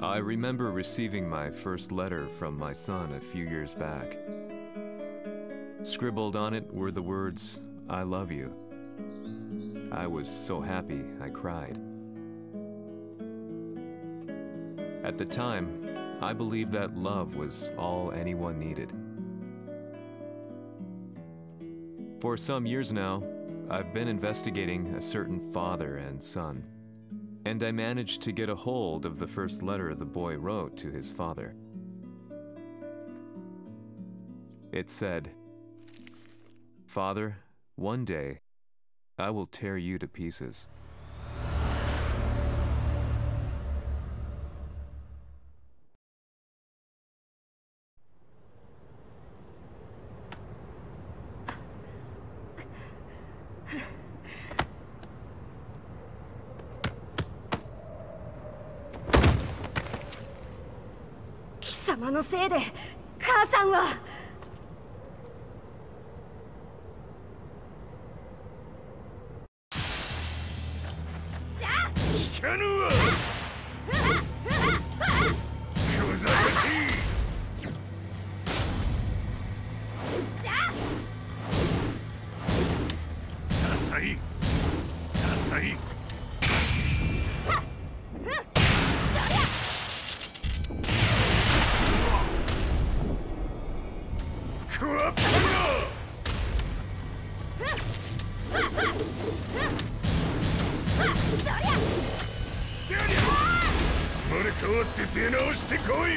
I remember receiving my first letter from my son a few years back. Scribbled on it were the words, "I love you." I was so happy I cried. At the time, I believed that love was all anyone needed. For some years now, I've been investigating a certain father and son, and I managed to get a hold of the first letter the boy wrote to his father. It said, "Father, one day, I will tear you to pieces."貴様のせいで母さんは。聞かぬわ。小ざかしい。ダサい。ダサい。生まれ変わって出直してこい。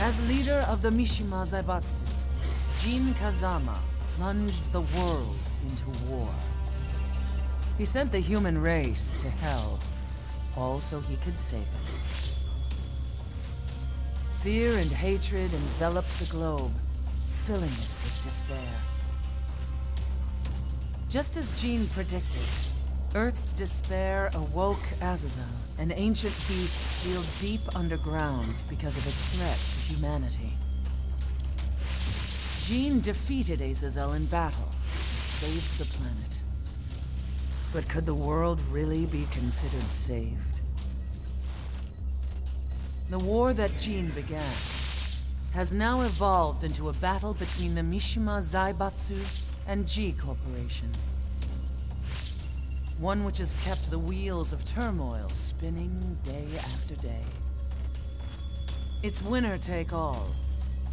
As leader of the Mishima Zaibatsu, Jin Kazama plunged the world into war. He sent the human race to hell, all so he could save it. Fear and hatred enveloped the globe, filling it with despair. Just as Jin predicted, Earth's despair awoke Azazel, an ancient beast sealed deep underground because of its threat to humanity. Jin defeated Azazel in battle and saved the planet. But could the world really be considered saved? The war that Jin began has now evolved into a battle between the Mishima Zaibatsu and G Corporation. One which has kept the wheels of turmoil spinning day after day. It's winner take all,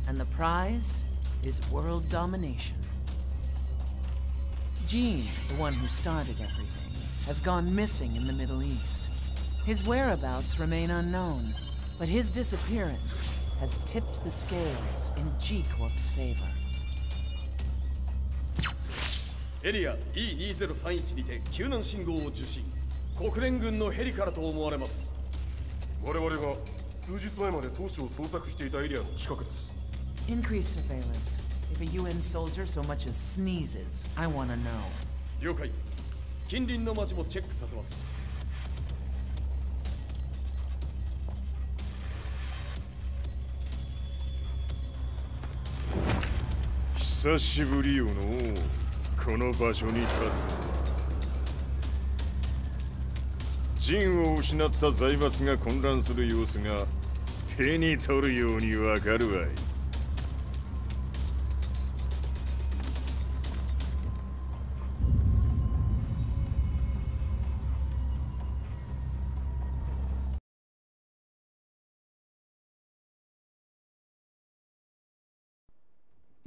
and the prize is world domination. Jin, the one who started everything, has gone missing in the Middle East. His whereabouts remain unknown, but his disappearance has tipped the scales in G-Corp's favor. エリア E2031 にて救難信号を受信。国連軍のヘリからと思われます。我々が数日前まで当初を捜索していたエリアの近くです。Increase surveillance. If a UN soldier so much as sneezes, I want to know. 了解。近隣の町もチェックさせます。久しぶりよのこの場所に立つ。陣を失った財閥が混乱する様子が手に取るようにわかるわい。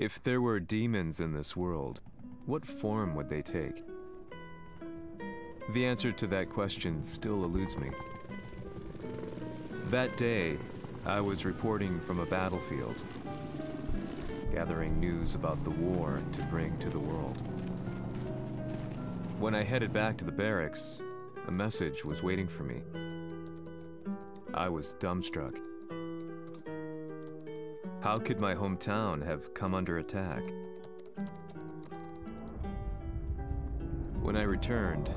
If there were demons in this world, what form would they take? The answer to that question still eludes me. That day, I was reporting from a battlefield, gathering news about the war to bring to the world. When I headed back to the barracks, a message was waiting for me. I was dumbstruck. How could my hometown have come under attack? When I returned,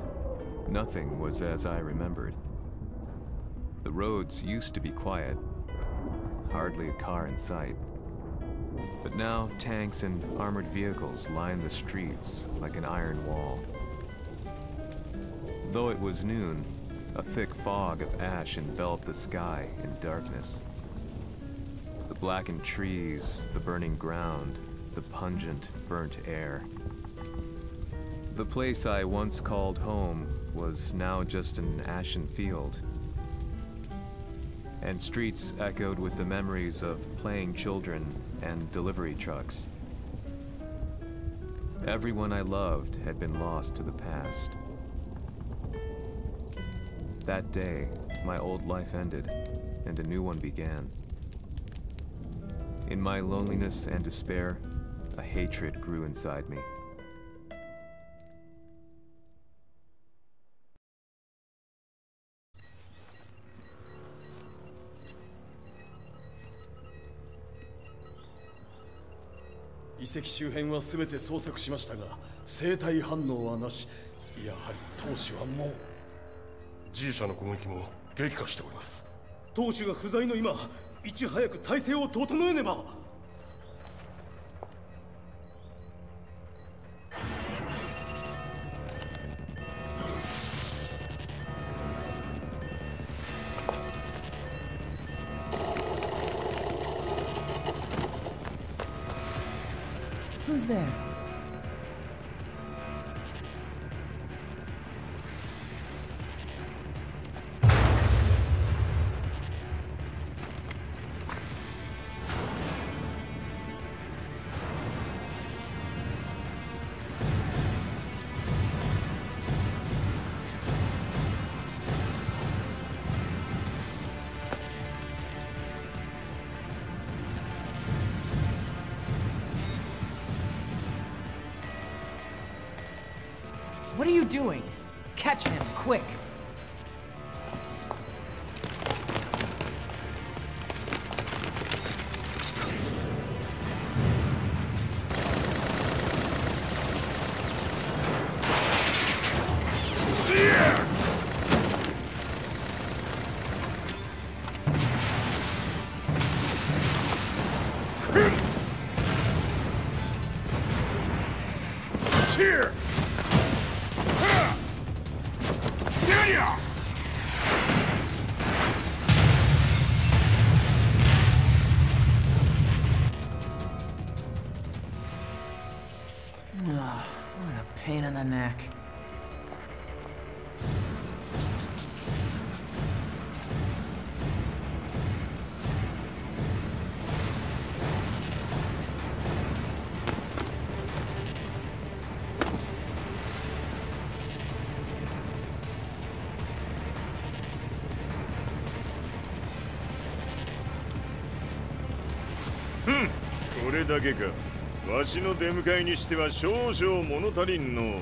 nothing was as I remembered. The roads used to be quiet, hardly a car in sight. But now tanks and armored vehicles line the streets like an iron wall. Though it was noon, a thick fog of ash enveloped the sky in darkness. The blackened trees, the burning ground, the pungent, burnt air. The place I once called home was now just an ashen field, and streets echoed with the memories of playing children and delivery trucks. Everyone I loved had been lost to the past. That day, my old life ended, and a new one began. In my loneliness and despair, a hatred grew inside me.「遺跡周辺はすべて捜索しましたが、生体反応はなし。やはり当主はもう。G 社の攻撃も激化しております。当主が不在の今、いち早く体制を整えねば。Who's there? What are you doing? Catch him, quick! Here! What a pain in the neck. れだけか。わしの出迎えにしては少々物足りんの。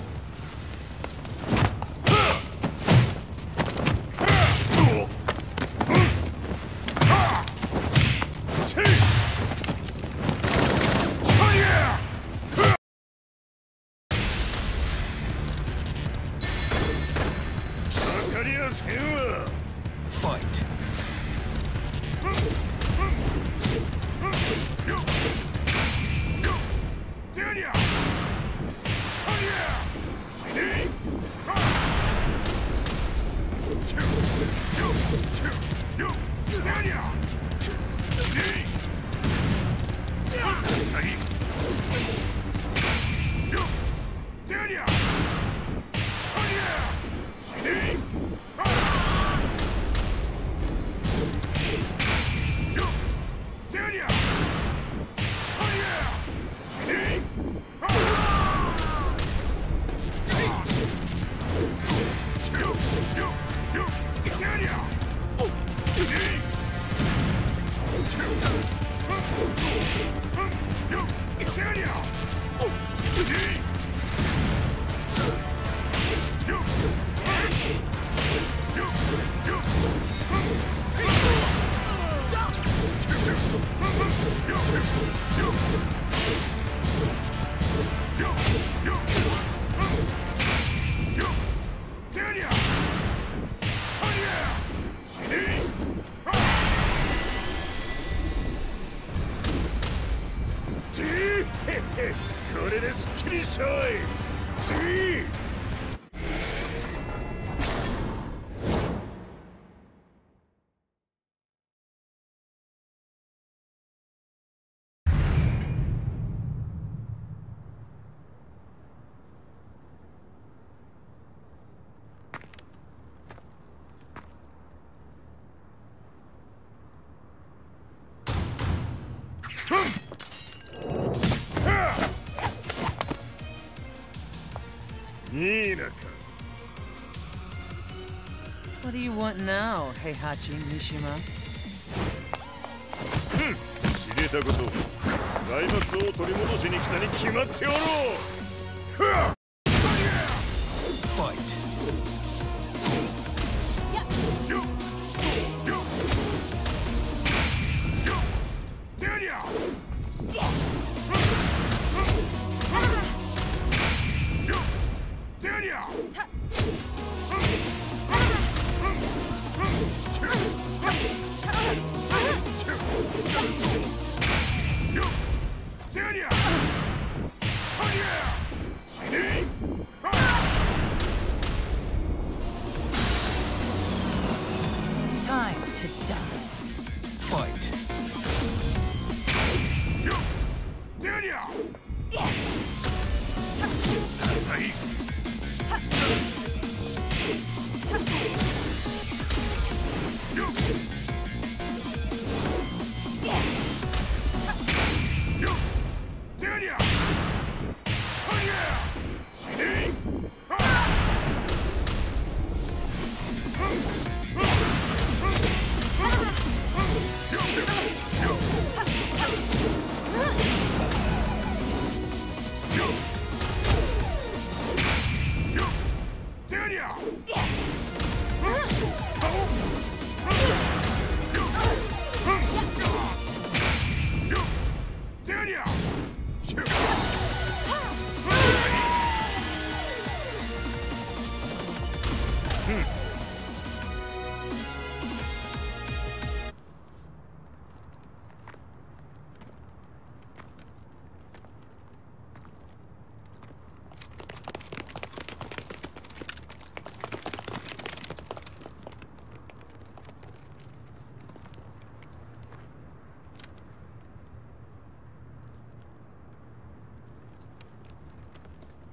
これですっきりしょい。次。What do you want now, Heihachi Mishima? 知れたこと。財閥を取り戻しに来たに決まっておろう。Fight. Time to die. Fight.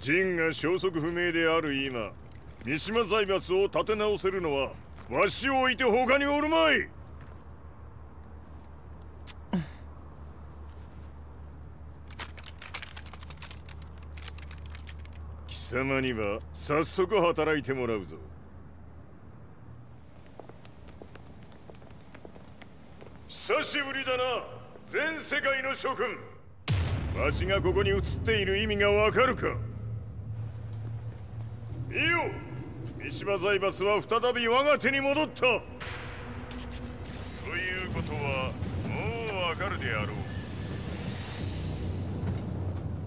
陣が消息不明である今、三島財閥を立て直せるのはわしを置いて他におるまい。貴様には早速働いてもらうぞ。久しぶりだな、全世界の諸君。わしがここに映っている意味がわかるか。見よ、三島財閥は再び我が手に戻った。ということはもうわかるであろう。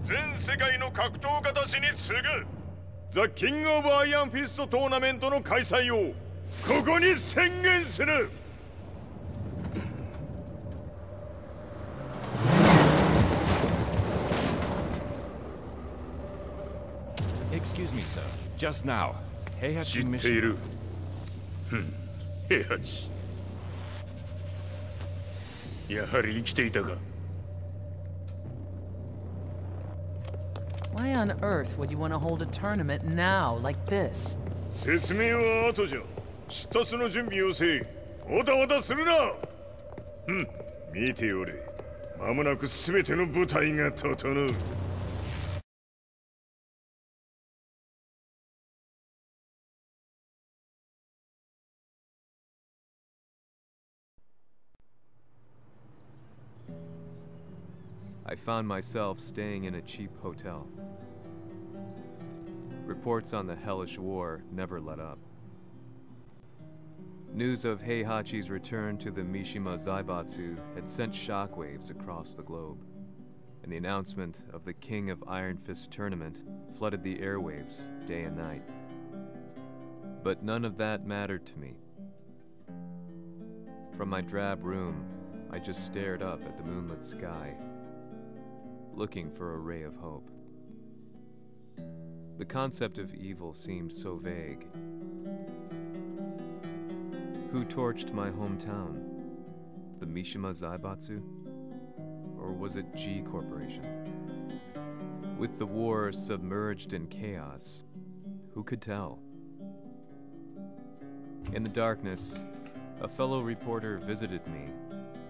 全世界の格闘家たちに次ぐザ・キング・オブ・アイアンフィストトーナメントの開催をここに宣言する。Excuse me, sir. Just now, Heihachi 知ってい Mission. る。平八。やはり生きていたか。Why on earth would you want to hold a tournament now, like this? 説明は後じゃ。出立の準備をせい。おたおたするな。見ておれ。間もなく全ての部隊が整う。I found myself staying in a cheap hotel. Reports on the hellish war never let up. News of Heihachi's return to the Mishima Zaibatsu had sent shockwaves across the globe, and the announcement of the King of Iron Fist tournament flooded the airwaves day and night. But none of that mattered to me. From my drab room, I just stared up at the moonlit sky, looking for a ray of hope. The concept of evil seemed so vague. Who torched my hometown? The Mishima Zaibatsu? Or was it G Corporation? With the war submerged in chaos, who could tell? In the darkness, a fellow reporter visited me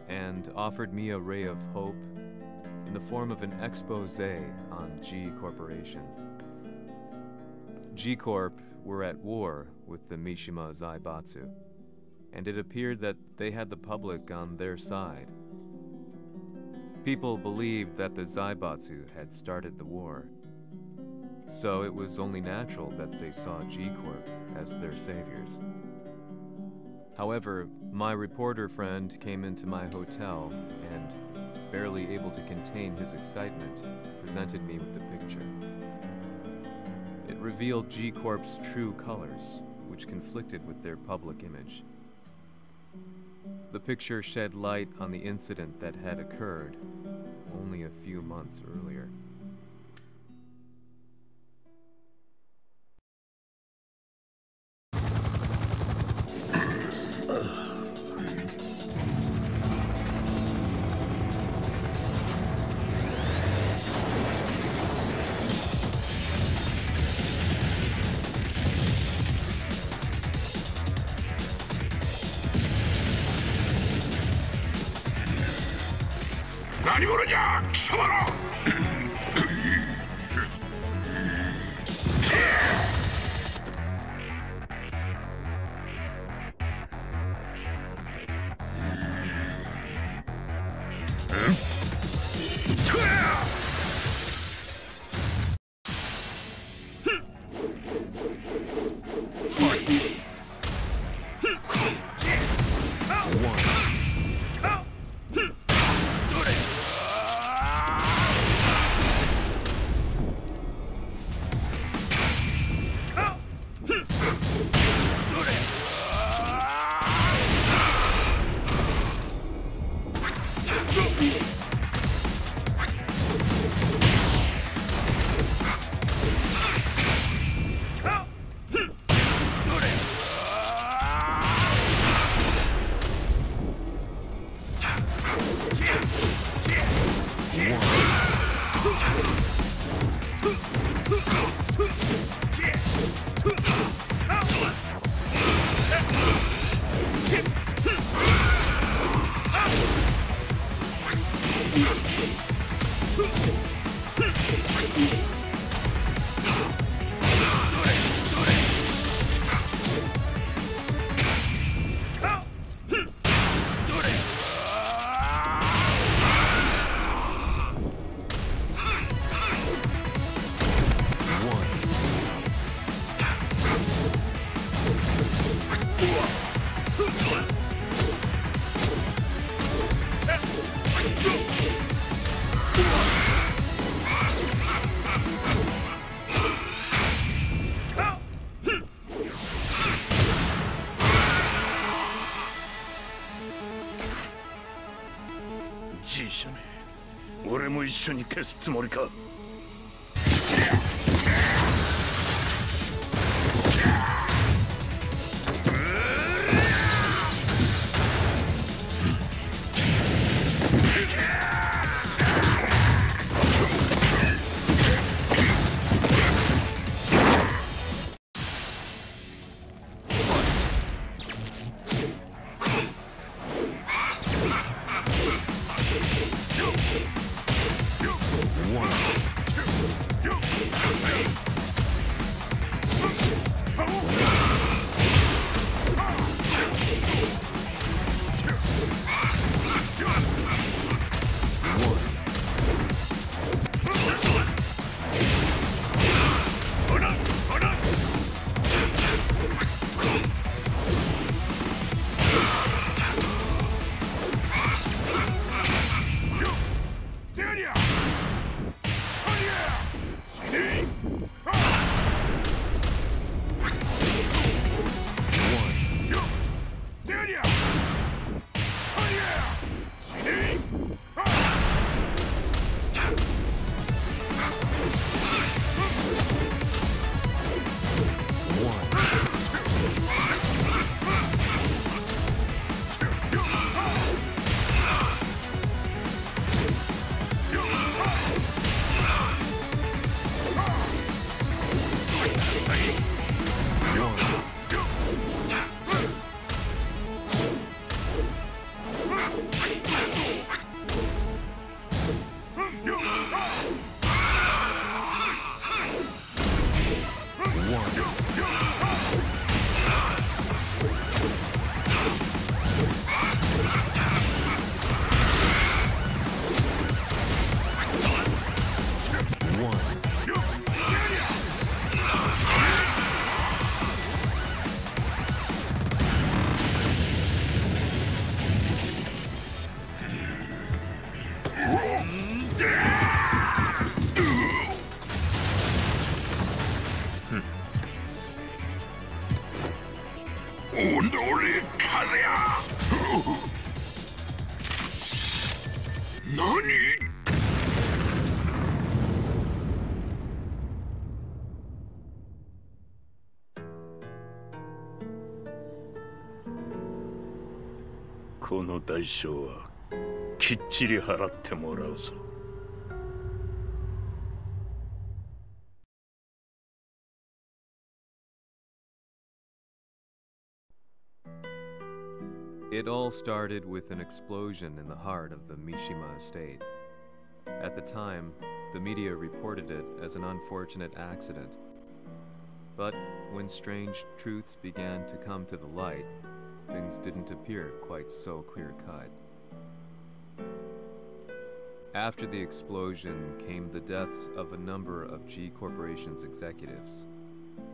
and offered me a ray of hope in the form of an expose on G Corporation. G Corp were at war with the Mishima Zaibatsu, and it appeared that they had the public on their side. People believed that the Zaibatsu had started the war, so it was only natural that they saw G Corp as their saviors. However, my reporter friend came into my hotel and, barely able to contain his excitement, presented me with the picture. It revealed G Corp's true colors, which conflicted with their public image. The picture shed light on the incident that had occurred only a few months earlier. じいしゃめ、俺も一緒に消すつもりか。この代償はきっちり払ってもらうぞ。It all started with an explosion in the heart of the Mishima estate. At the time, the media reported it as an unfortunate accident. But when strange truths began to come to the light, things didn't appear quite so clear-cut. After the explosion came the deaths of a number of G Corporation's executives.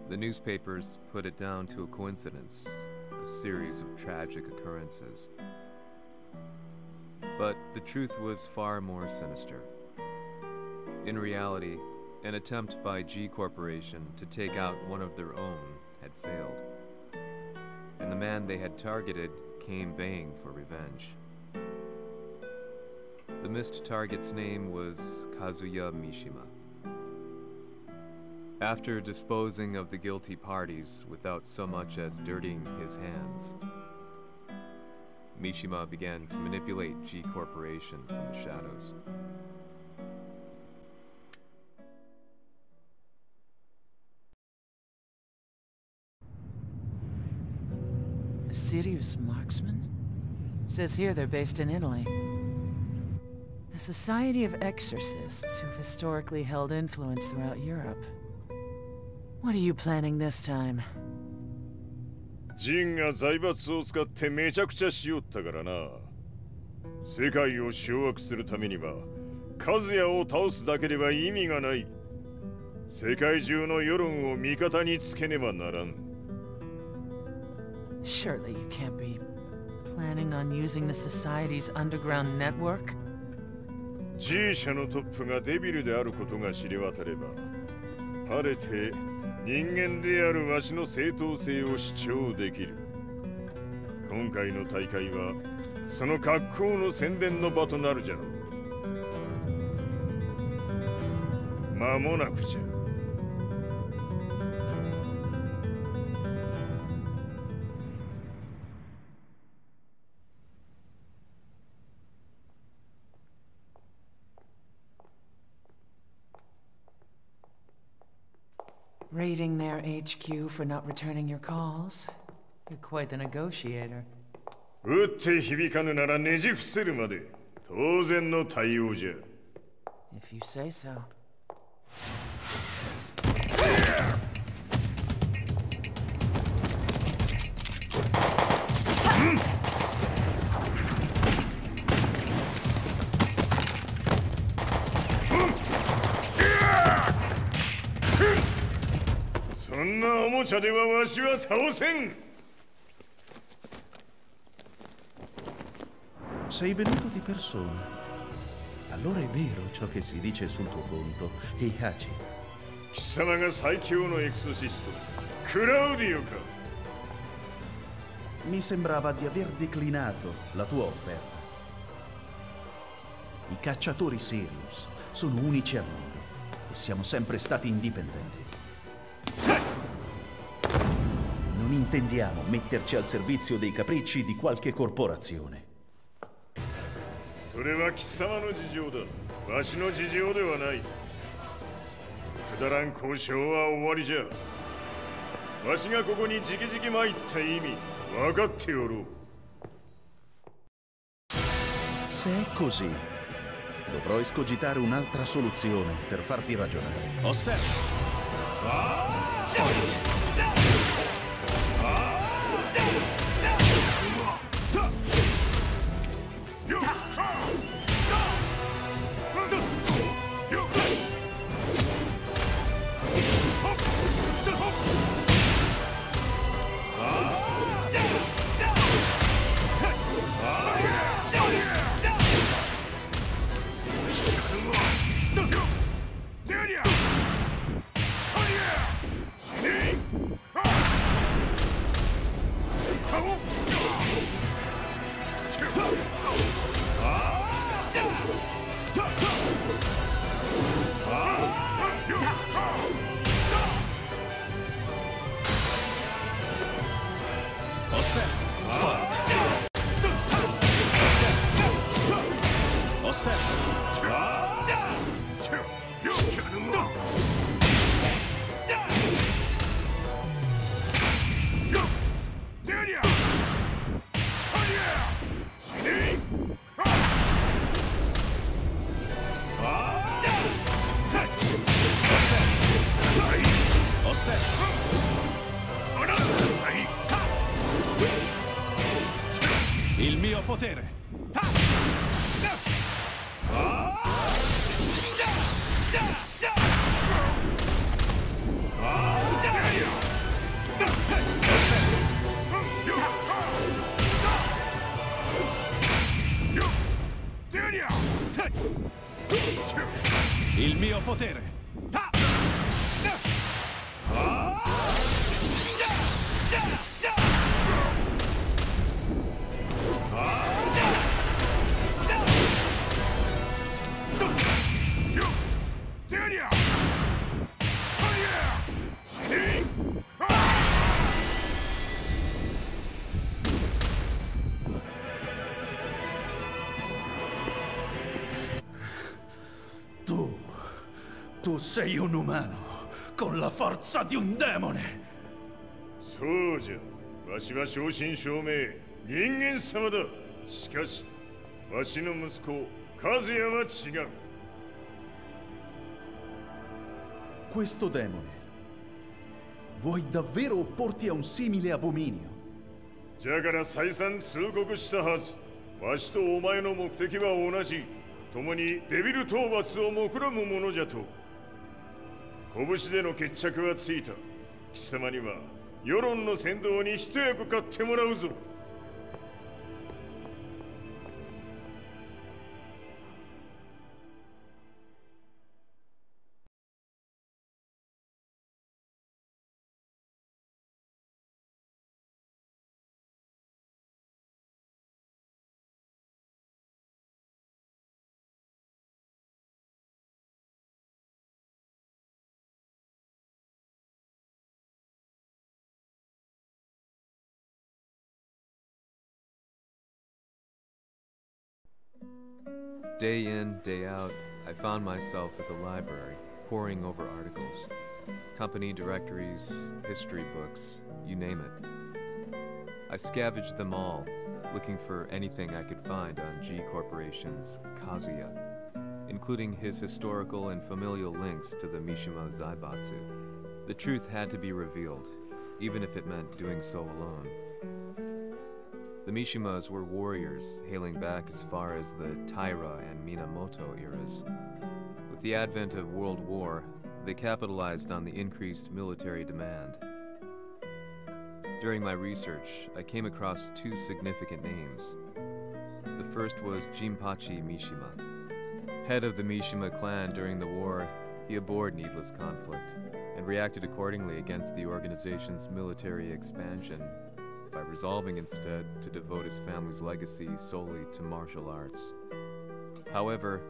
The newspapers put it down to a coincidence, a series of tragic occurrences. But the truth was far more sinister. In reality, an attempt by G Corporation to take out one of their own had failed, and the man they had targeted came baying for revenge. The missed target's name was Kazuya Mishima. After disposing of the guilty parties without so much as dirtying his hands, Mishima began to manipulate G Corporation from the shadows. A serious marksman? It says here they're based in Italy. A society of exorcists who've historically held influence throughout Europe. What are you planning this time? ジンが財閥を使ってめちゃくちゃしよったからな。世界を掌握するためには、カズヤを倒すだけでは意味がない。世界中の世論を味方につけねばならん。Surely you can't be planning on using the society's underground network? G 社のトップがデビルであることが知れ渡れば、晴れて人間であるわしの正当性を主張できる。今回の大会はその格好の宣伝の場となるじゃろう。間もなくじゃ。Raiding their HQ for not returning your calls? You're quite the negotiator. 打って響かぬならねじ伏せるまで当然の対応じゃ。If you say so. そんなおもちゃではわしは倒せん。Sei venuto di persona. Allora è vero ciò che si dice sul tuo conto, Heihachi. 貴様が最強のエクソシスト、クラウディオか。Mi sembrava di aver declinato la tua offerta. I cacciatori Sirius sono unici al mondo e siamo sempre stati indipendenti. Non intendiamo metterci al servizio dei capricci di qualche corporazione. それは貴様の事情だ。わしの事情ではない。くだらん交渉は終わりじゃ。わしがここに直々参った意味分かっておろう。Se è così, dovrò escogitare un'altra soluzione per farti ragionare. Osserva! Il mio potere! Il mio potere! Tu sei un umano con la forza di un demone. そうじゃ。わしは正真正銘人間様だ。しかしわしの息子和也は違う。Questo demone. Vuoi davvero opporti a un simile abominio? じゃから再三通告したはず。わしとお前の目的は同じ。共にデビル討伐を目論むものじゃと。拳での決着はついた。貴様には世論の先導に一役買ってもらうぞ。Day in, day out, I found myself at the library, poring over articles. Company directories, history books, you name it. I scavenged them all, looking for anything I could find on G Corporation's Kazuya, including his historical and familial links to the Mishima Zaibatsu. The truth had to be revealed, even if it meant doing so alone. The Mishimas were warriors hailing back as far as the Taira and Minamoto eras. With the advent of World War, they capitalized on the increased military demand. During my research, I came across two significant names. The first was Jinpachi Mishima. Head of the Mishima clan during the war, he abhorred needless conflict and reacted accordingly against the organization's military expansion by resolving instead to devote his family's legacy solely to martial arts. However,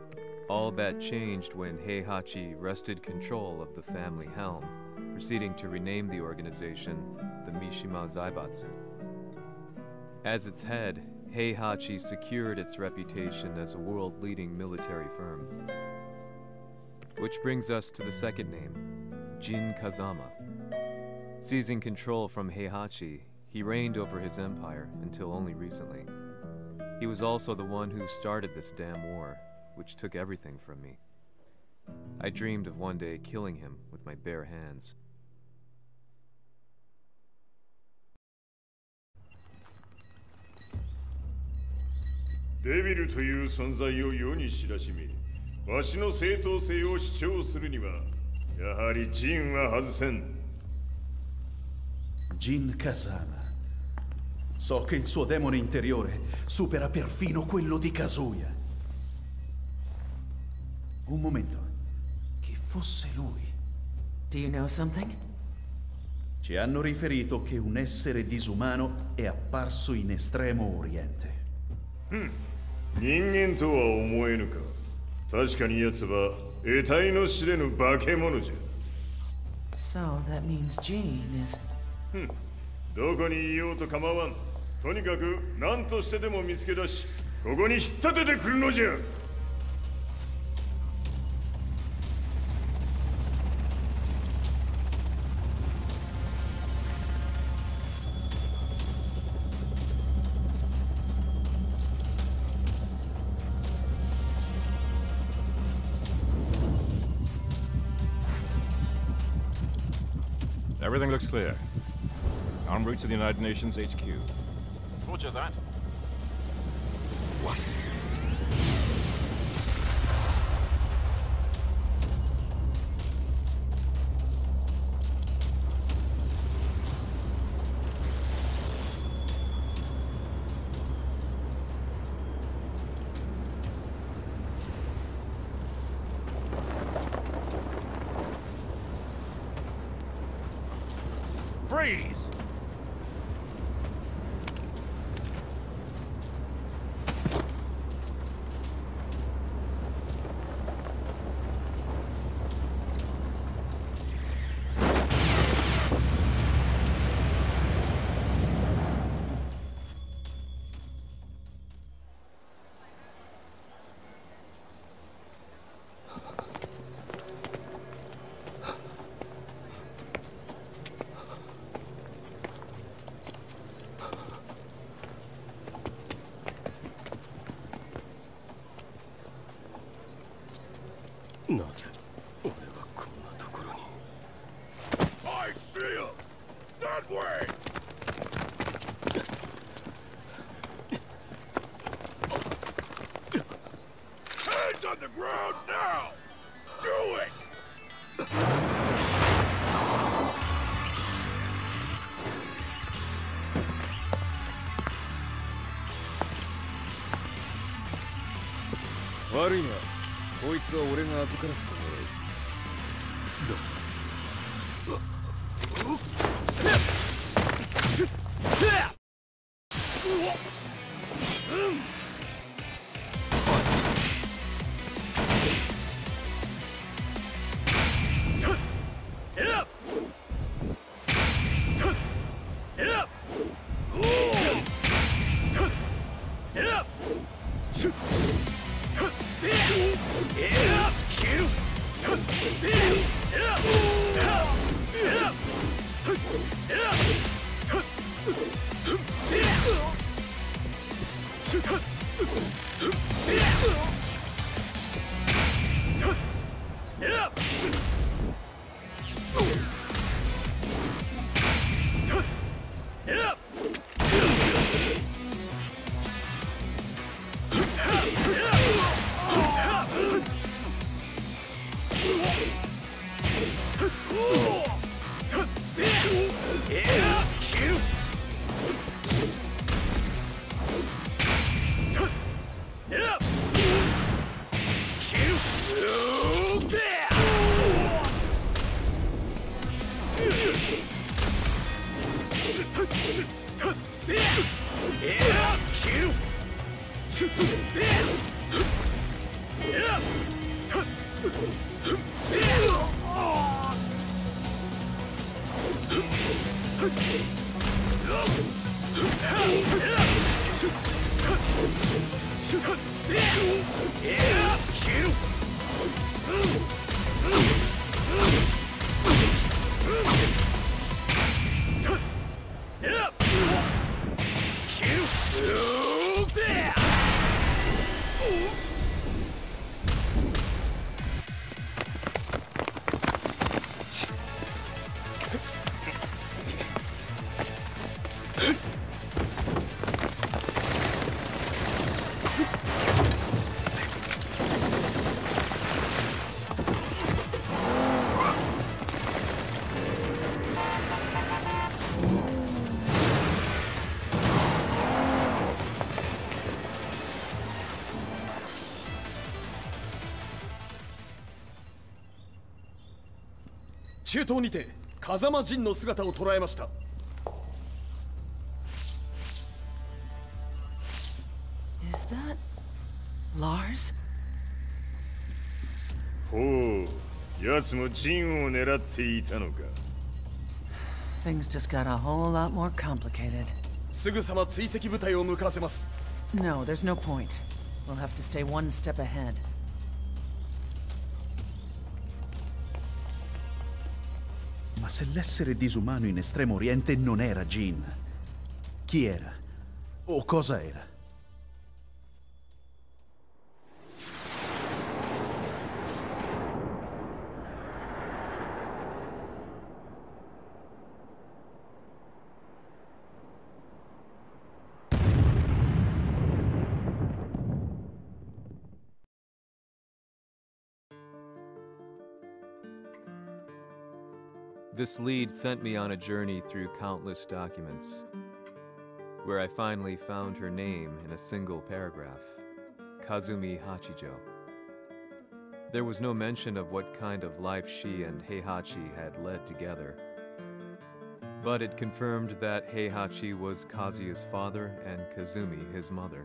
all that changed when Heihachi wrested control of the family helm, proceeding to rename the organization the Mishima Zaibatsu. As its head, Heihachi secured its reputation as a world-leading military firm. Which brings us to the second name, Jin Kazama. Seizing control from Heihachi, he reigned over his empire until only recently. He was also the one who started this damn war, which took everything from me. I dreamed of one day killing him with my bare hands. Devil という存在を世に知らしめ、わしの正当性を主張するには、やはりジンは外せん。Jin Kazama. So che il suo demone interiore supera perfino quello di Kazuya. Un momento. Chi fosse lui? Do you know something? Ci hanno riferito che un essere disumano è apparso in Estremo Oriente. 人間とは思えぬか。確かに奴は得体の知れぬ化け物じゃ。So that means Jean is... どこにいようと構わん。とにかく何としてでも見つけ出し、ここに引っ立ててくるのじゃ。Everything looks clear. En route to the United Nations HQ. Roger that. What? Freeze! I see him! That way! Hands on the ground now! Do it! Worry not. こいつは俺が預からせてもらう。中東にて風間陣の姿を捉えました。Is that Lars? ほう、奴も陣を狙っていたのか。Things just got a whole lot more complicated. すぐさま追跡部隊を向かわせます。No, there's no point. We'll have to stay one step ahead. Ma se l'essere disumano in Estremo Oriente non era Jin, chi era? O cosa era? This lead sent me on a journey through countless documents, where I finally found her name in a single paragraph, Kazumi Hachijo. There was no mention of what kind of life she and Heihachi had led together, but it confirmed that Heihachi was Kazuya's father and Kazumi his mother.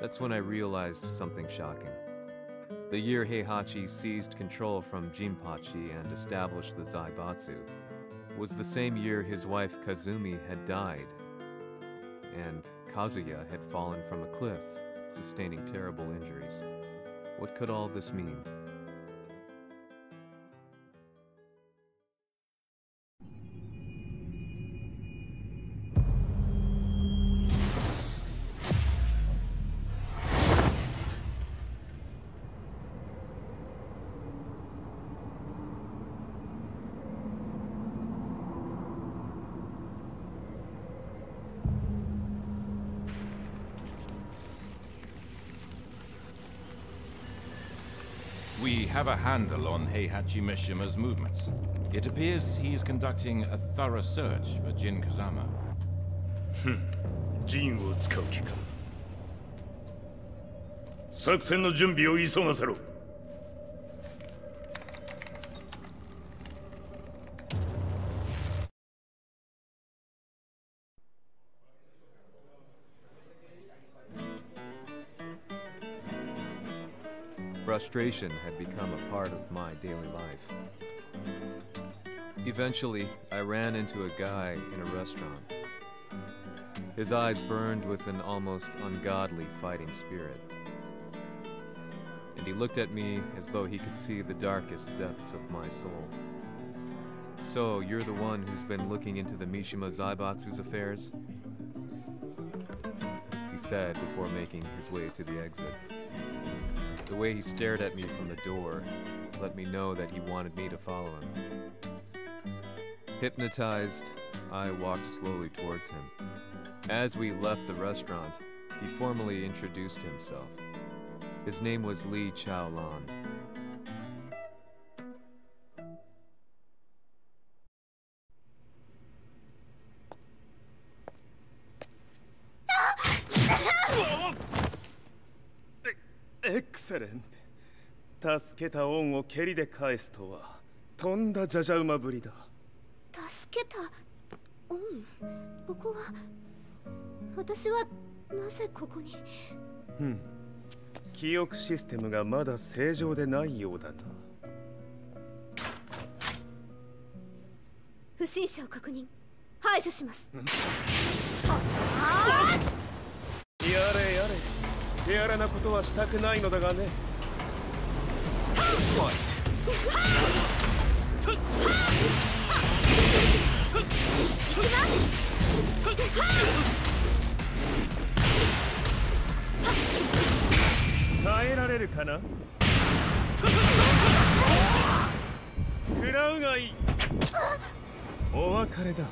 That's when I realized something shocking. The year Heihachi seized control from Jinpachi and established the Zaibatsu was the same year his wife Kazumi had died, and Kazuya had fallen from a cliff, sustaining terrible injuries. What could all this mean? We have a handle on Heihachi Mishima's movements. It appears he is conducting a thorough search for Jin Kazama. 陣を使う気か。作戦の準備を急がせろ。Frustration had become a part of my daily life. Eventually, I ran into a guy in a restaurant. His eyes burned with an almost ungodly fighting spirit. And he looked at me as though he could see the darkest depths of my soul. So, you're the one who's been looking into the Mishima Zaibatsu's affairs? He said before making his way to the exit. The way he stared at me from the door let me know that he wanted me to follow him. Hypnotized, I walked slowly towards him. As we left the restaurant, he formally introduced himself. His name was Lee Chaolan. Excellent. 助けた恩を蹴りで返すとはとんだじゃじゃ馬ぶりだ。助けた恩。ここは私はなぜここに。記憶システムがまだ正常でないようだな。不審者を確認。排除します。やれやれ。手荒なことはしたくないのだがね。耐えられるかな。食らうがいい。お別れだ。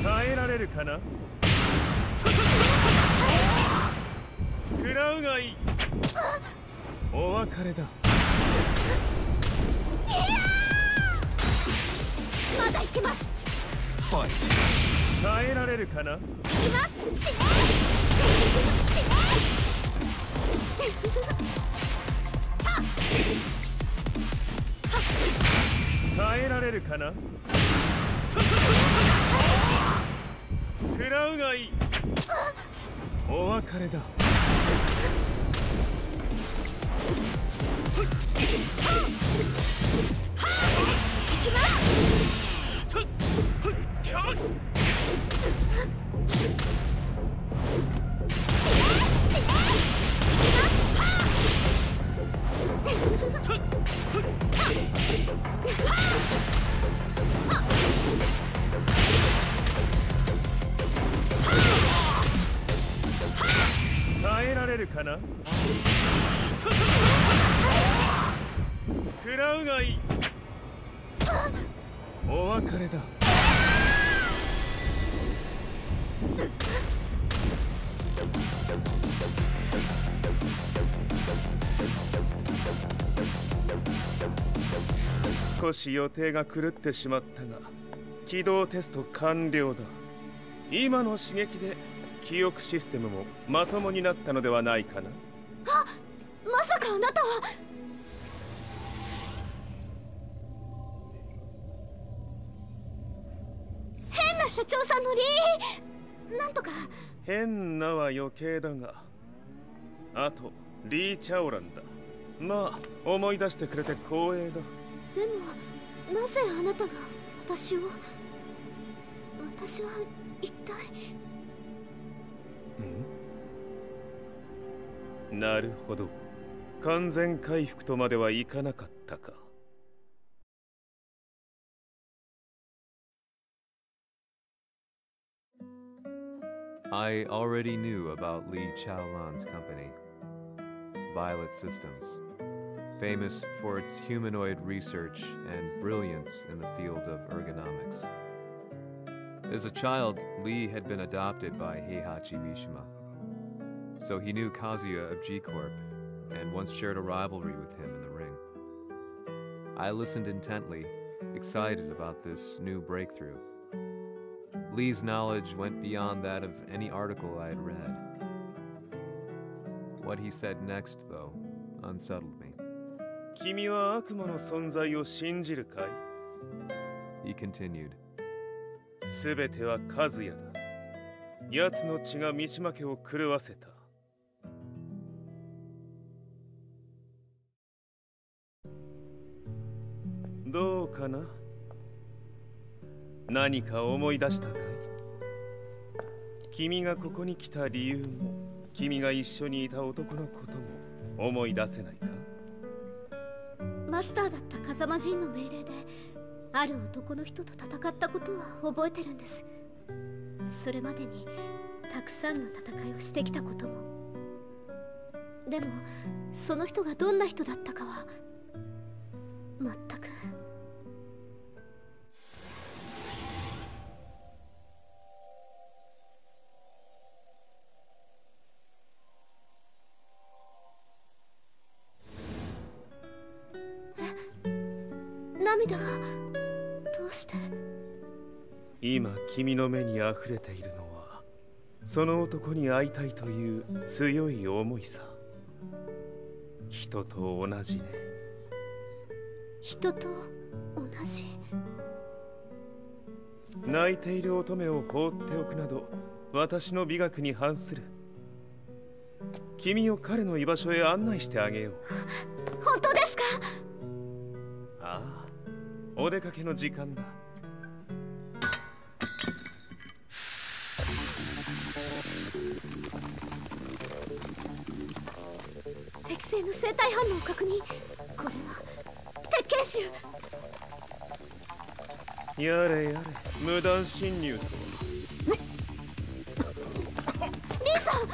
耐えられるかな。食らうがいい。お別れだ。まだいけます。耐えられるかな。いきます。耐えられるかな。食らうがいい。お別れだ。いきます。耐えられるかな。食らうがいい。お別れだ。少し予定が狂ってしまったが起動テスト完了だ。今の刺激で記憶システムもまともになったのではないかな。あ、まさかあなたは。変な社長さんのリーなんとか。変なは余計だが、あとリー・チャオランだ。まあ思い出してくれて光栄だ。でもなぜあなたが私は一体。なるほど。完全回復とまではいかなかったか。I already knew about Lee Chaolan's company, Violet Systems, famous for its humanoid research and brilliance in the field of ergonomics. As a child, Lee had been adopted by Heihachi Mishima, so he knew Kazuya of G-Corp and once shared a rivalry with him in the ring. I listened intently, excited about this new breakthrough. Lee's knowledge went beyond that of any article I had read. What he said next, though, unsettled me. 君は悪魔の存在を信じるかい? He continued. すべては和也だ。奴の血が三島家を狂わせた。かな。何か思い出したかい？君がここに来た理由も、君が一緒にいた男のことも思い出せないか？マスターだった風間陣の命令である男の人と戦ったことは覚えてるんです。それまでにたくさんの戦いをしてきたことも。でもその人がどんな人だったかは全く。涙がどうして？今君の目にあふれているのはその男に会いたいという強い思いさ。人と同じね。人と同じ。泣いている乙女を放っておくなど私の美学に反する。君を彼の居場所へ案内してあげよう。本当ですか？ああ、お出かけの時間だ。適正の生体反応を確認。これは鉄拳臭。やれやれ、無断侵入とは。リーさん。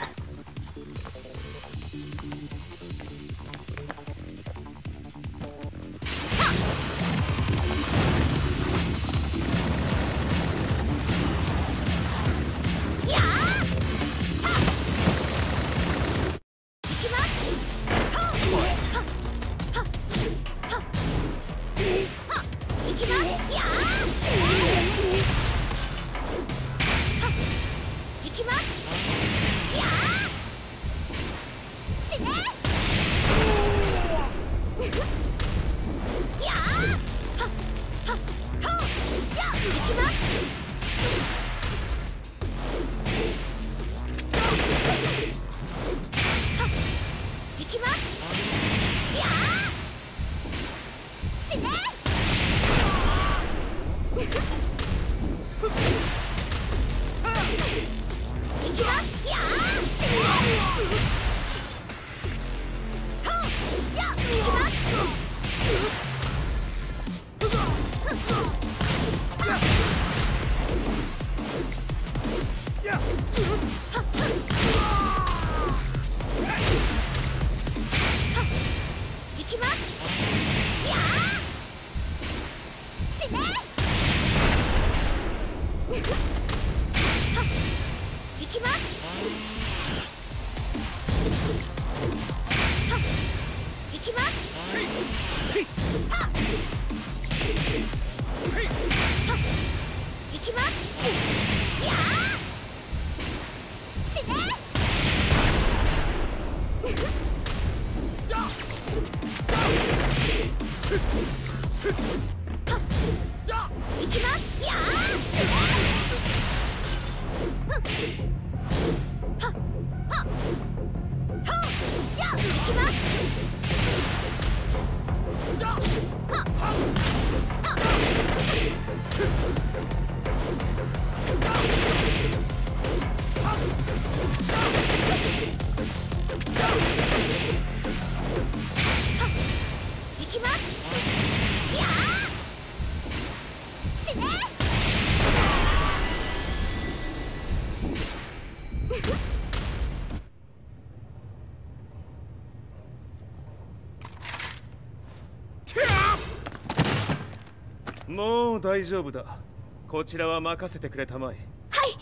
もう大丈夫だ。こちらは任せてくれたまえ。はい。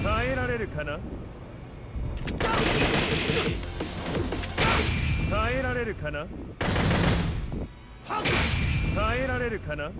耐えられるかな？耐えられるかな？耐えられるかな？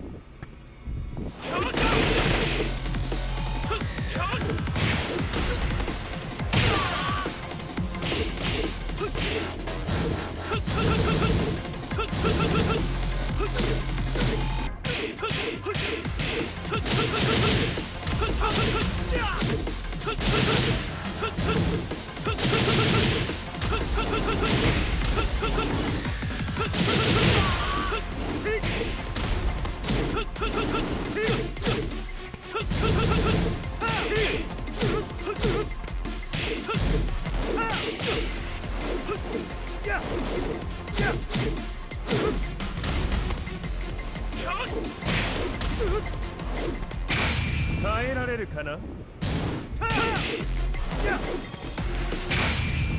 れるかな。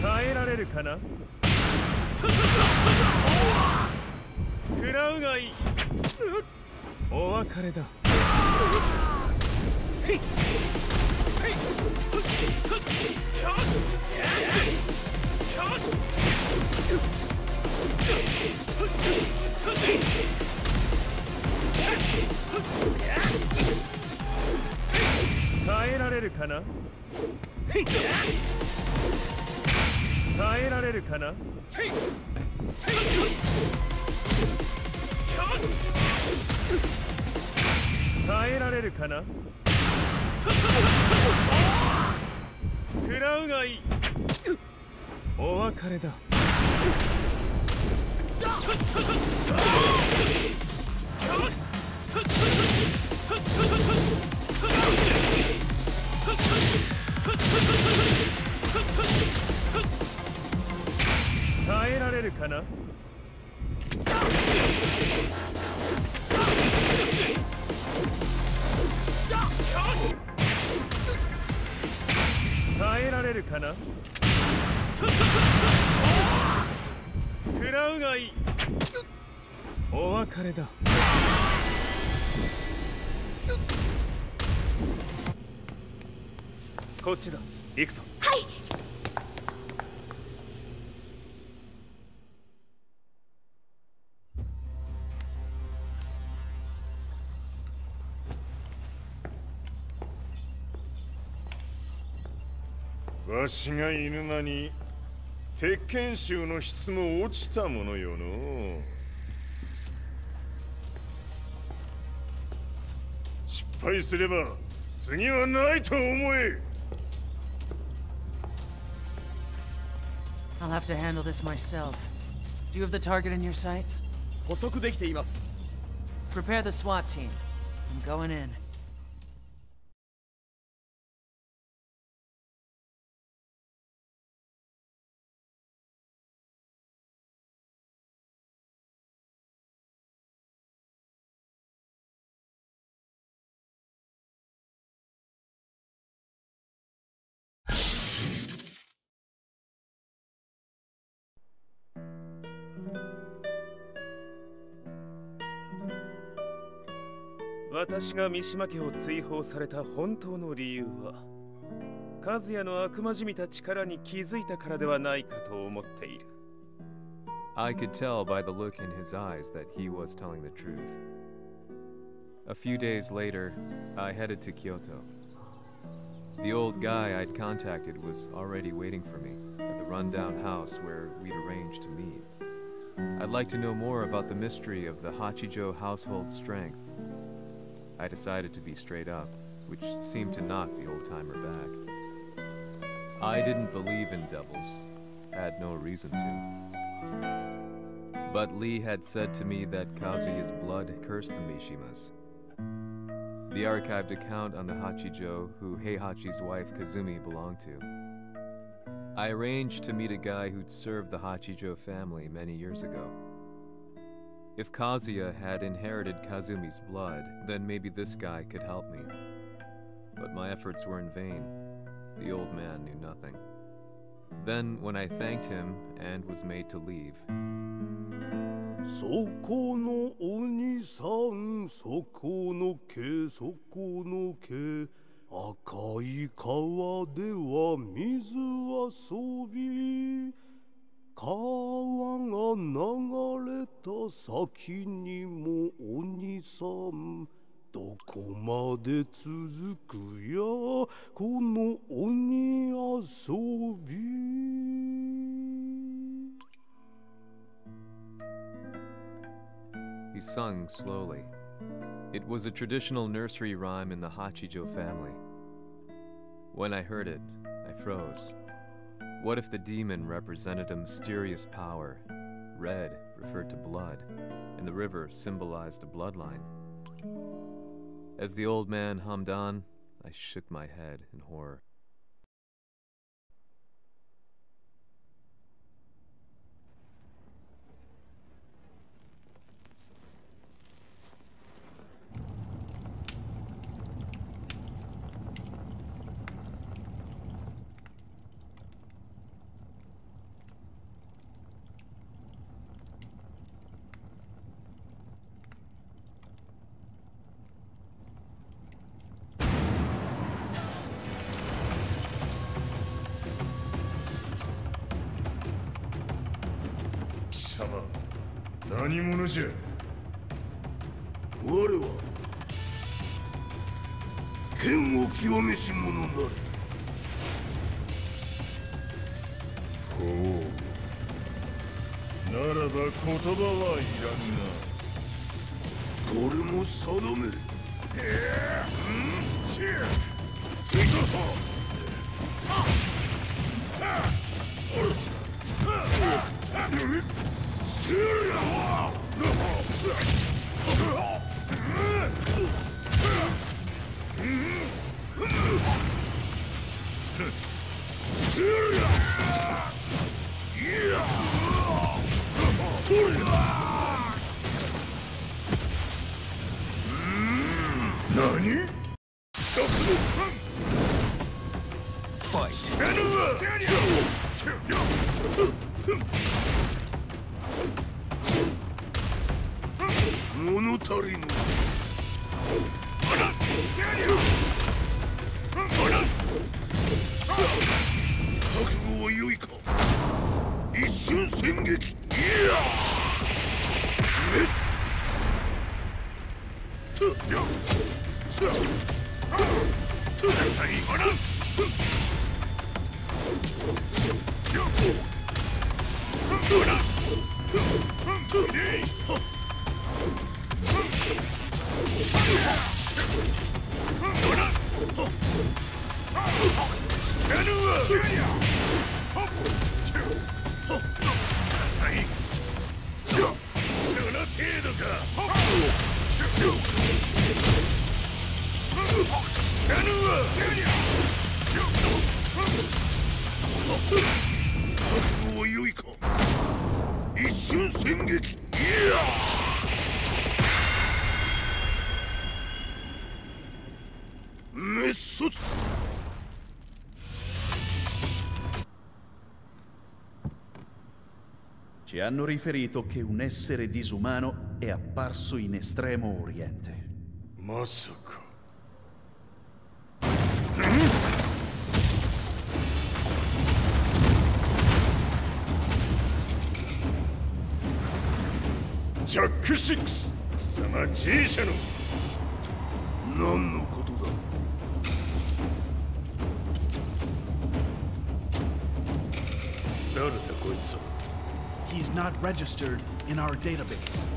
耐えられるかな。食らうがいい。お別れだ。耐えられるかな。耐えられるかな。耐えられるかな。食らうがいい。お別れだ。耐えられるかな。耐えられるかな。食らうがいい。お別れだ。こっちだ。行くぞ。はい。わしが犬間に鉄拳衆の質も落ちたものよの。失敗すれば次はないと思え。I'll have to handle this myself. Do you have the target in your sights? 捕捉できています。 Prepare the SWAT team. I'm going in.「私が三島家を追放された本当の理由は和也の悪魔じみた力に気づいたからではないかと思っている。 I could tell by the look in his eyes that he was telling the truth. A few days later, I headed to Kyoto. The old guy I'd contacted was already waiting for me at the rundown house where we'd arranged to meet. I'd like to know more about the mystery of the Hachijo household strength. I decided to be straight up, which seemed to knock the old-timer back. I didn't believe in devils, had no reason to. But Lee had said to me that Kazuya's blood cursed the Mishimas. The archived account on the Hachijo who Heihachi's wife Kazumi belonged to. I arranged to meet a guy who'd served the Hachijo family many years ago. If Kazuya had inherited Kazumi's blood, then maybe this guy could help me. But my efforts were in vain. The old man knew nothing. Then, when I thanked him and was made to leave, そこのお兄さん、そこの毛、そこの毛、赤い川では水遊び、川が流れた先にもお兄さん、どこまで続くやこの鬼遊び。 he sung slowly. It was a traditional nursery rhyme in the Hachijo family. When I heard it, I froze. What if the demon represented a mysterious power? Red referred to blood, and the river symbolized a bloodline. As the old man hummed on, I shook my head in horror. 貴様、何者じゃ。我は剣を極めし者なれ。ほう。ならば言葉はいらんな。これも定め。何？ Fight. 物足りぬ。覚悟は良いか。一瞬戦撃。いや覚悟は良いか。一瞬戦撃。いや滅卒。Ci hanno riferito che un essere disumano è apparso in Estremo Oriente. まさか。ジャック6、貴様 G 社の。何のことだ。誰だこいつは。He's not registered in our database.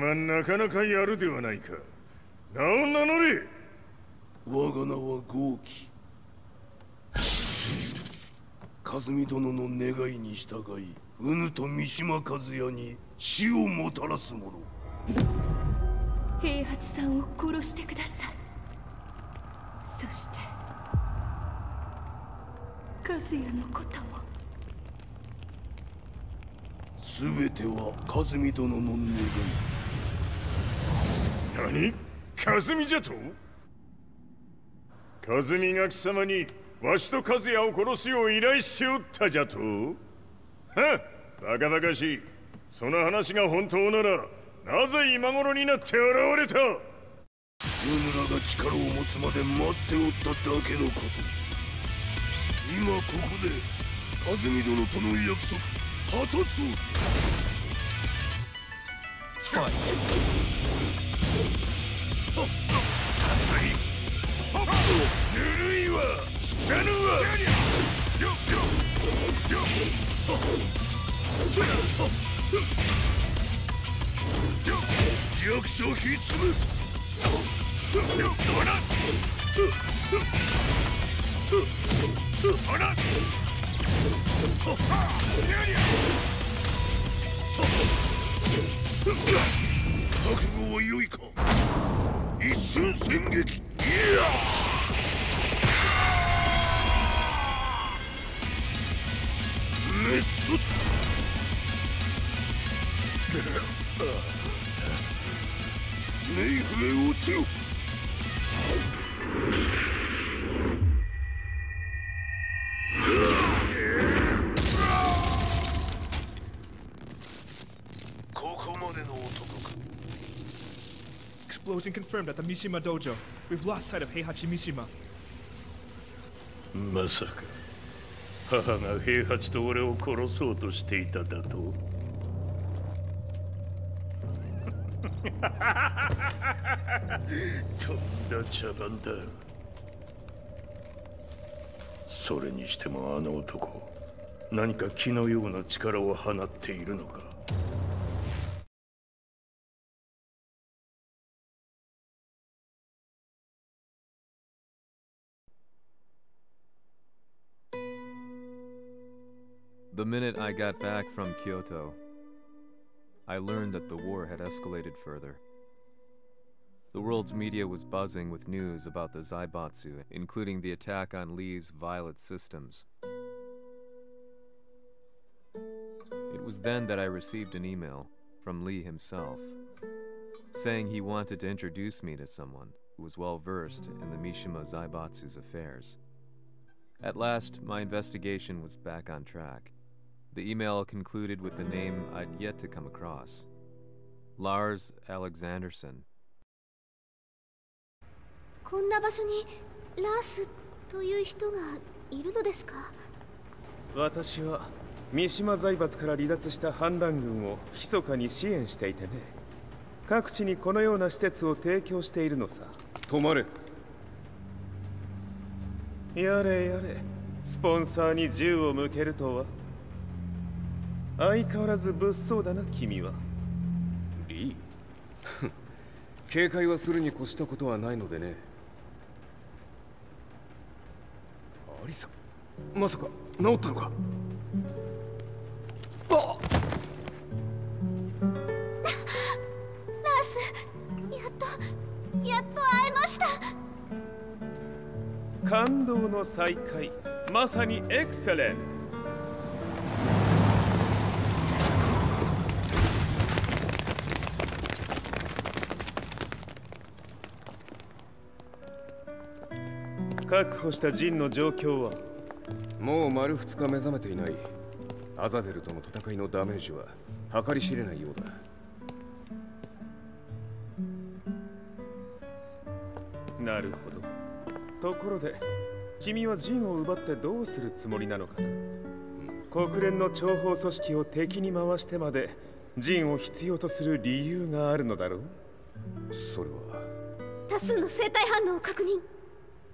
なかなかやるではないか。名を名乗れ。我が名は豪輝。和美殿の願いに従い、うぬと三島和也に死をもたらす者。平八さんを殺してください。そして和也のことも。全ては和美殿の願い。何？和美じゃと？和美が貴様にわしと和也を殺すよう依頼しておったじゃと？はっ、バカバカしい。その話が本当ならなぜ今頃になって現れた？うぬらが力を持つまで待っておっただけのこと。今ここで和美殿との約束果たそう。ファイト。ぬるいわ、知らぬわ。弱小ひつむ。覚悟は良いか。一瞬戦撃。メス。メイフへ落ちろ。ここまでの男か。Explosion confirmed at the Mishima dojo. We've lost sight of Heihachi Mishima. まさか母が平八と俺を殺そうとしていただと？とんだ茶番だ。それにしてもあの男、何か気のような力を放っているのか。The minute I got back from Kyoto, I learned that the war had escalated further. The world's media was buzzing with news about the Zaibatsu, including the attack on Lee's Violet systems. It was then that I received an email from Lee himself, saying he wanted to introduce me to someone who was well versed in the Mishima Zaibatsu's affairs. At last, my investigation was back on track. The email concluded with a name I'd yet to come across. Lars Alexanderson. こんな場所にラースという人がいるのですか？私は三島財閥から離脱した反乱軍を密かに支援していてね。各地にこのような施設を提供しているのさ。止まれ。やれやれ、スポンサーに銃を向けるとは。相変わらず物騒だな、君は。リー警戒はするに越したことはないのでね。アリサ、まさか治ったのか？あっ！ラース、やっと会えました。感動の再会、まさにエクセレント。確保したジンの状況は？もう丸2日目覚めていない。アザゼルとの戦いのダメージは計り知れないようだ。なるほど。ところで君はジンを奪ってどうするつもりなのかな？国連の諜報組織を敵に回してまでジンを必要とする理由があるのだろう？それは多数の生体反応を確認。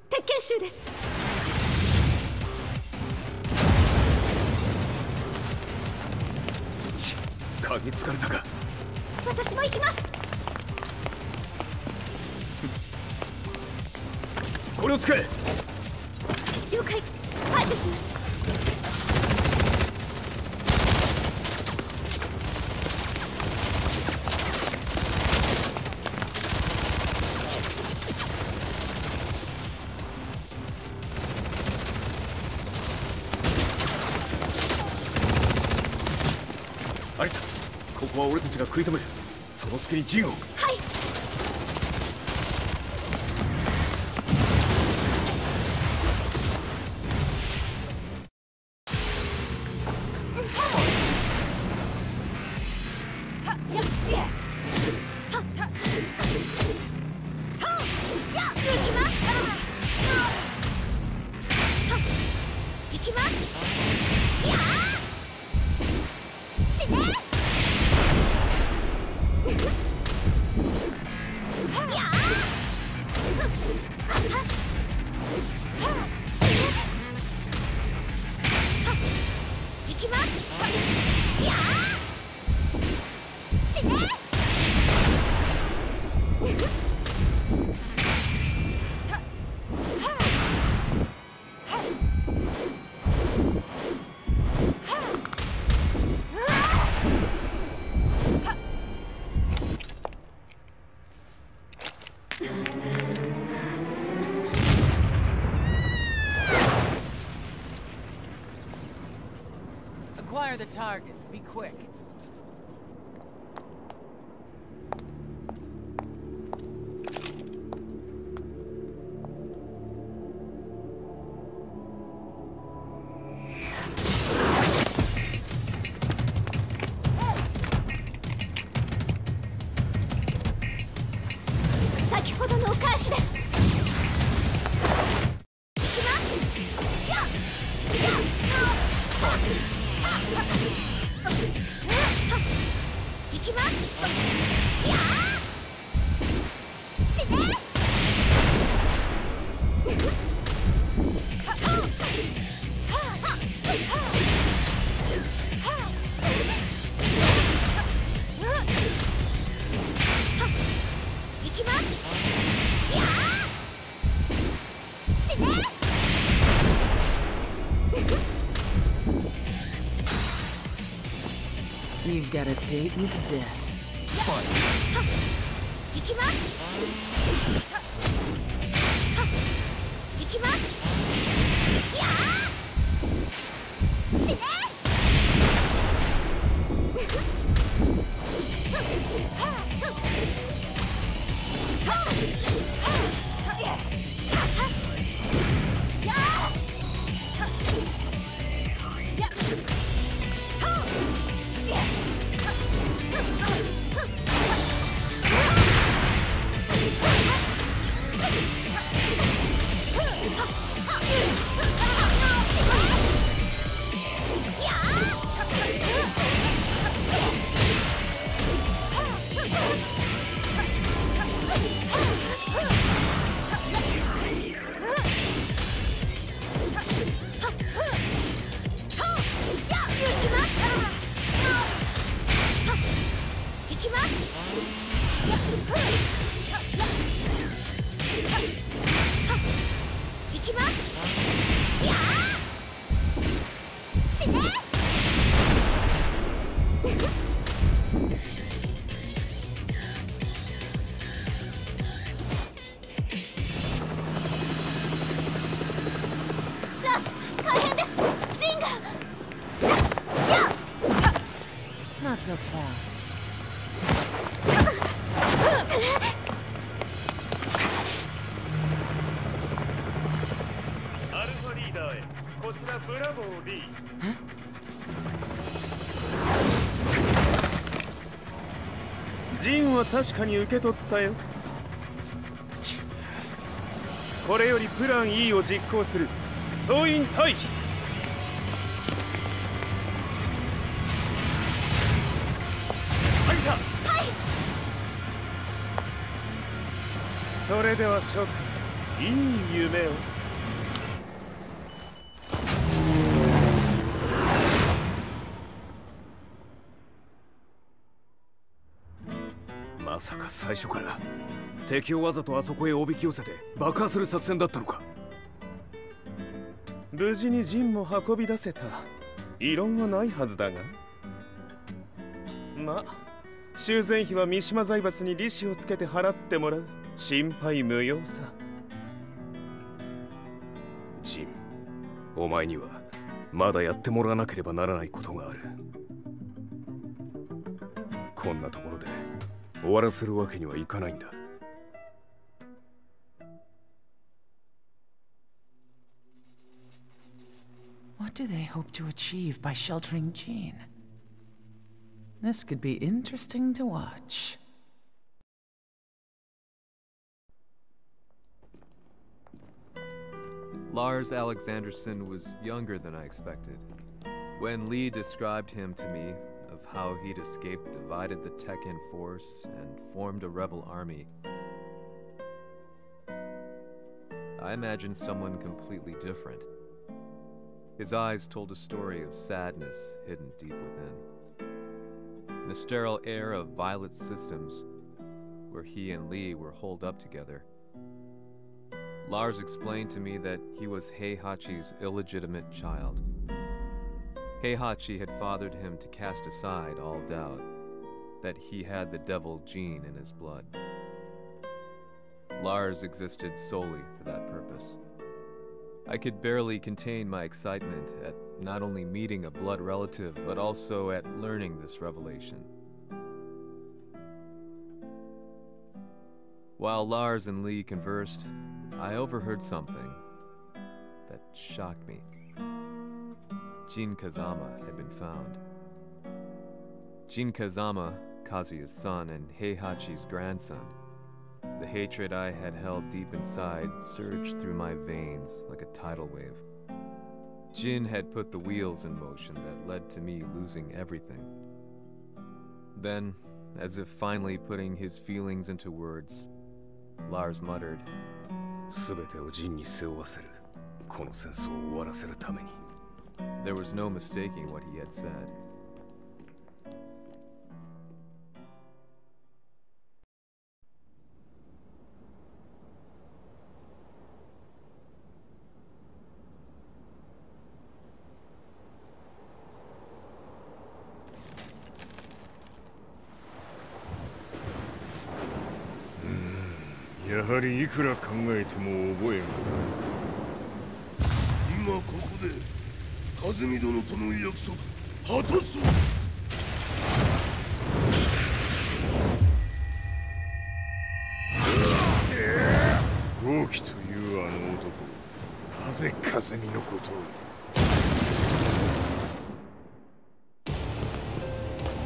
鉄拳集です。嗅ぎつかれたか？私も行きます。これを使え。了解。排除します。アリサ、ここは俺たちが食い止める。その隙にジンを。はい。Acquire the target. Be quick. You've got a date with death. Not so fast. アルファリーダーへ。こちらブラボー D。ジンは確かに受け取ったよ。これよりプラン E を実行する。総員退避。それでは諸君、いい夢を。まさか最初から敵をわざとあそこへおびき寄せて爆破する作戦だったのか。無事に陣も運び出せた。異論はないはずだが。まあ修繕費は三島財閥に利子をつけて払ってもらう。心配無用さ。ジン、お前にはまだやってもらわなければならないことがある。こんなところで終わらせるわけにはいかないんだ。What do they hope to achieve by sheltering Jean? This could be interesting to watch. Lars Alexanderson was younger than I expected. When Lee described him to me, of how he'd escaped, divided the Tekken force, and formed a rebel army, I imagined someone completely different. His eyes told a story of sadness hidden deep within. In the sterile air of Violet Systems, where he and Lee were holed up together, Lars explained to me that he was Heihachi's illegitimate child. Heihachi had fathered him to cast aside all doubt that he had the devil gene in his blood. Lars existed solely for that purpose. I could barely contain my excitement at not only meeting a blood relative, but also at learning this revelation. While Lars and Lee conversed, I overheard something that shocked me. Jin Kazama had been found. Jin Kazama, Kazuya's son and Heihachi's grandson. The hatred I had held deep inside surged through my veins like a tidal wave. Jin had put the wheels in motion that led to me losing everything. Then, as if finally putting his feelings into words, Lars muttered, 全てをジンに背負わせる。この戦争を終わらせるために。 There was no mistaking what he had said. Hmm. やはりいくら考えても覚えがない。今ここで風見殿との約束果たそう。豪輝というあの男、なぜ風見のことを。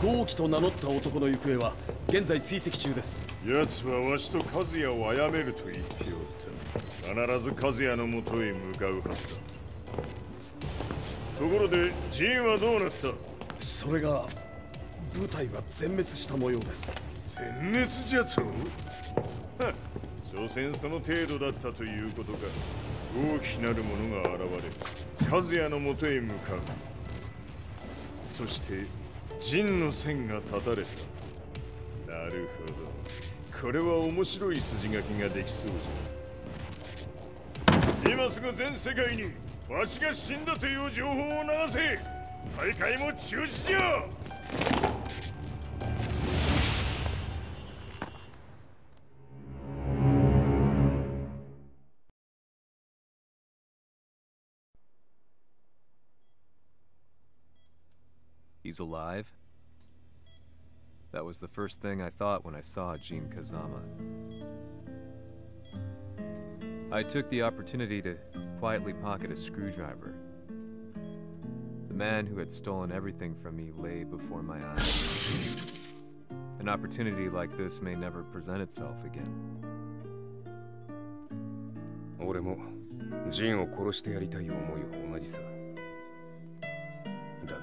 豪輝と名乗った男の行方は現在追跡中です。奴はわしと和也を殺めると言っておった。必ず和也のもとへ向かうはずだ。ところでジンはどうなった？それが部隊は全滅した模様です。全滅じゃと？はっ、所詮その程度だったということか。大きなる者が現れ、和也のもとへ向かう。そしてジンの線が断たれた。なるほど。これは面白い筋書きができそうじゃ。今すぐ全世界にわしが死んだという情報を流せ。大会も中止じゃ。He's alive? That was the first thing I thought when I saw Jin Kazama. I took the opportunity to quietly pocket a screwdriver. The man who had stolen everything from me lay before my eyes. An opportunity like this may never present itself again. 俺もジンを殺してやりたい思いは同じさ。だが、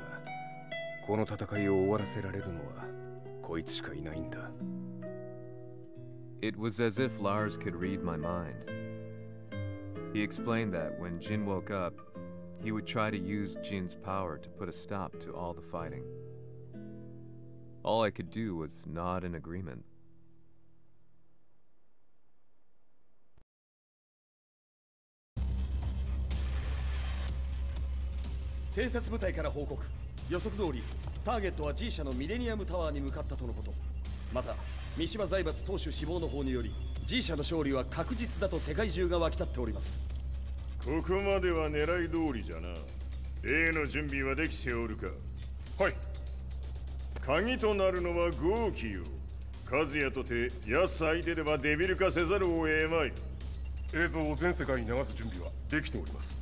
この戦いを終わらせられるのはこいつしかいないんだ。It was as if Lars could read my mind. He explained that when Jin woke up, he would try to use Jin's power to put a stop to all the fighting. All I could do was nod in agreement. 偵察部隊から報告。予測通り、ターゲットは G 社のミレニアムタワーに向かったとのこと。また、三島財閥当主死亡の方により、G 社の勝利は確実だと世界中が沸き立っております。ここまでは狙い通りじゃな。例の準備はできておるか？はい。鍵となるのは豪気よ。和也とて奴相手ではデビル化せざるを得まい。映像を全世界に流す準備はできております。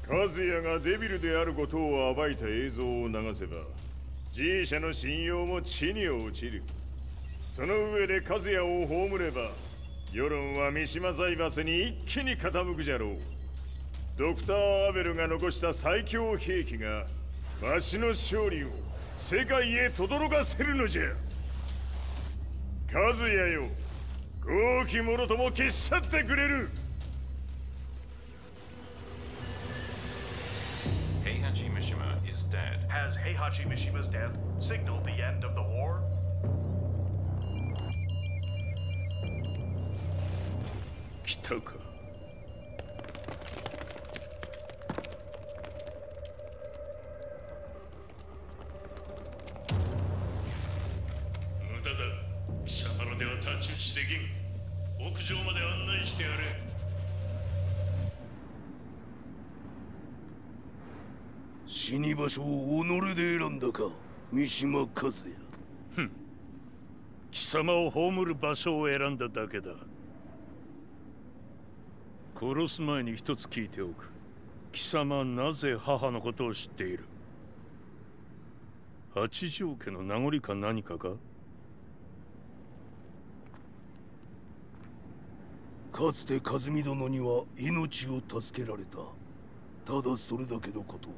和也がデビルであることを暴いた映像を流せば G 社の信用も地に落ちる。その上で和也を葬れば世論は三島財閥に一気に傾くじゃろう。ドクター・アベルが残した最強兵器がわしの勝利を世界へ轟かせるのじゃ。和也よ、豪気者とも消し去ってくれる。Heihachi Mishima is dead. Has Heihachi Mishima's death signaled the end of the war? 来たか。無駄だ。貴様らでは太刀打ちできん。屋上まで案内してやれ。死に場所を己で選んだか、三島和也。ふん。貴様を葬る場所を選んだだけだ。殺す前に一つ聞いておく。貴様なぜ母のことを知っている？八条家の名残か何かか？かつて和美殿には命を助けられた。ただそれだけのこと。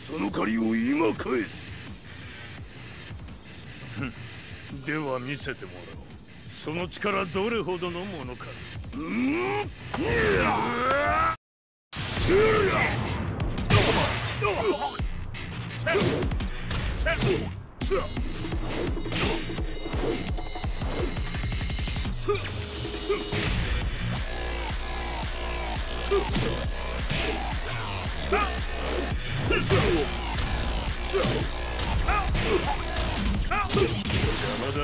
その借りを今返す。では見せてもらおう。その力どれほどのものか。邪魔だ。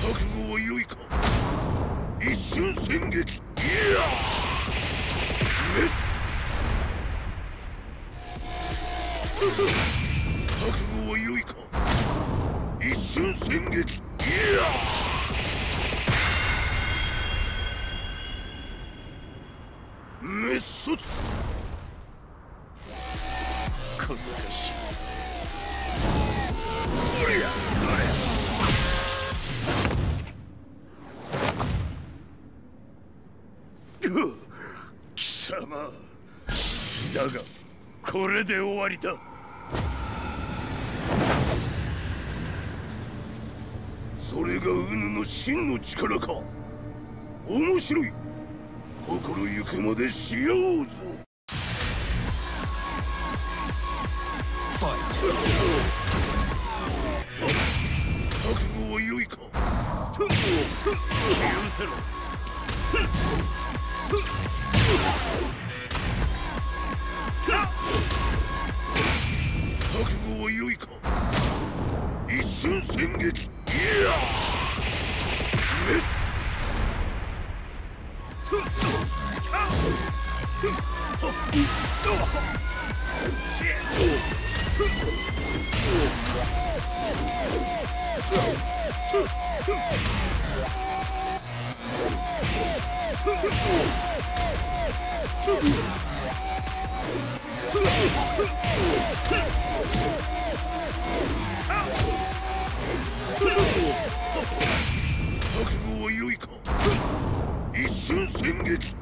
覚悟は良いか。一瞬戦撃。覚悟は良いか。一瞬戦撃。滅卒。小賢しい。貴様だがこれで終わりだ。それがウヌの真の力か。面白い。心ゆくまでしようぞ。覚悟は良いか。許せろ。覚悟は良いか。一瞬戦撃。覚悟は良いか。一瞬戦撃。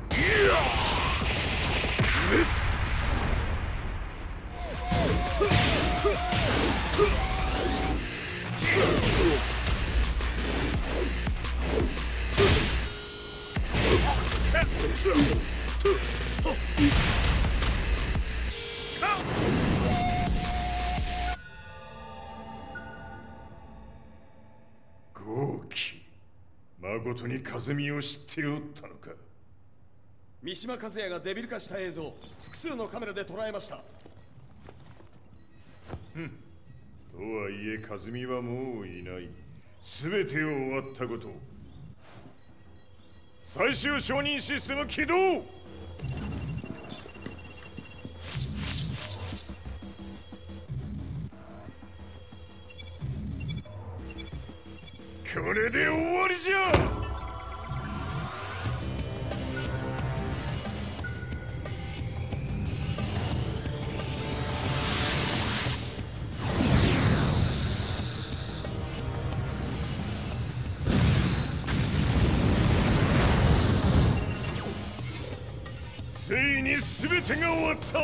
豪気、誠に風見を知っておったのか。三島和也がデビル化した映像、複数のカメラで捉えました。とはいえ和美はもういない。全てを終わったこと。最終承認システム起動。これで終わりじゃ。ついに全てが終わった。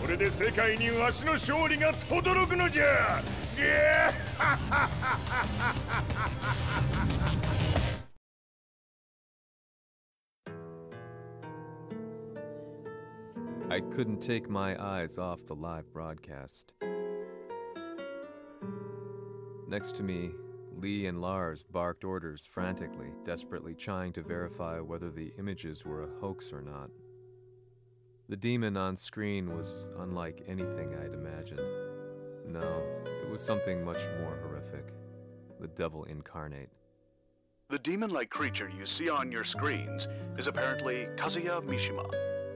これで世界にわしの勝利が轟くのじゃ。I couldn't take my eyes off the live broadcast. Next to me, Lee and Lars barked orders frantically, desperately trying to verify whether the images were a hoax or not. The demon on screen was unlike anything I'd imagined. No, it was something much more horrific. The devil incarnate. The demon-like creature you see on your screens is apparently Kazuya Mishima,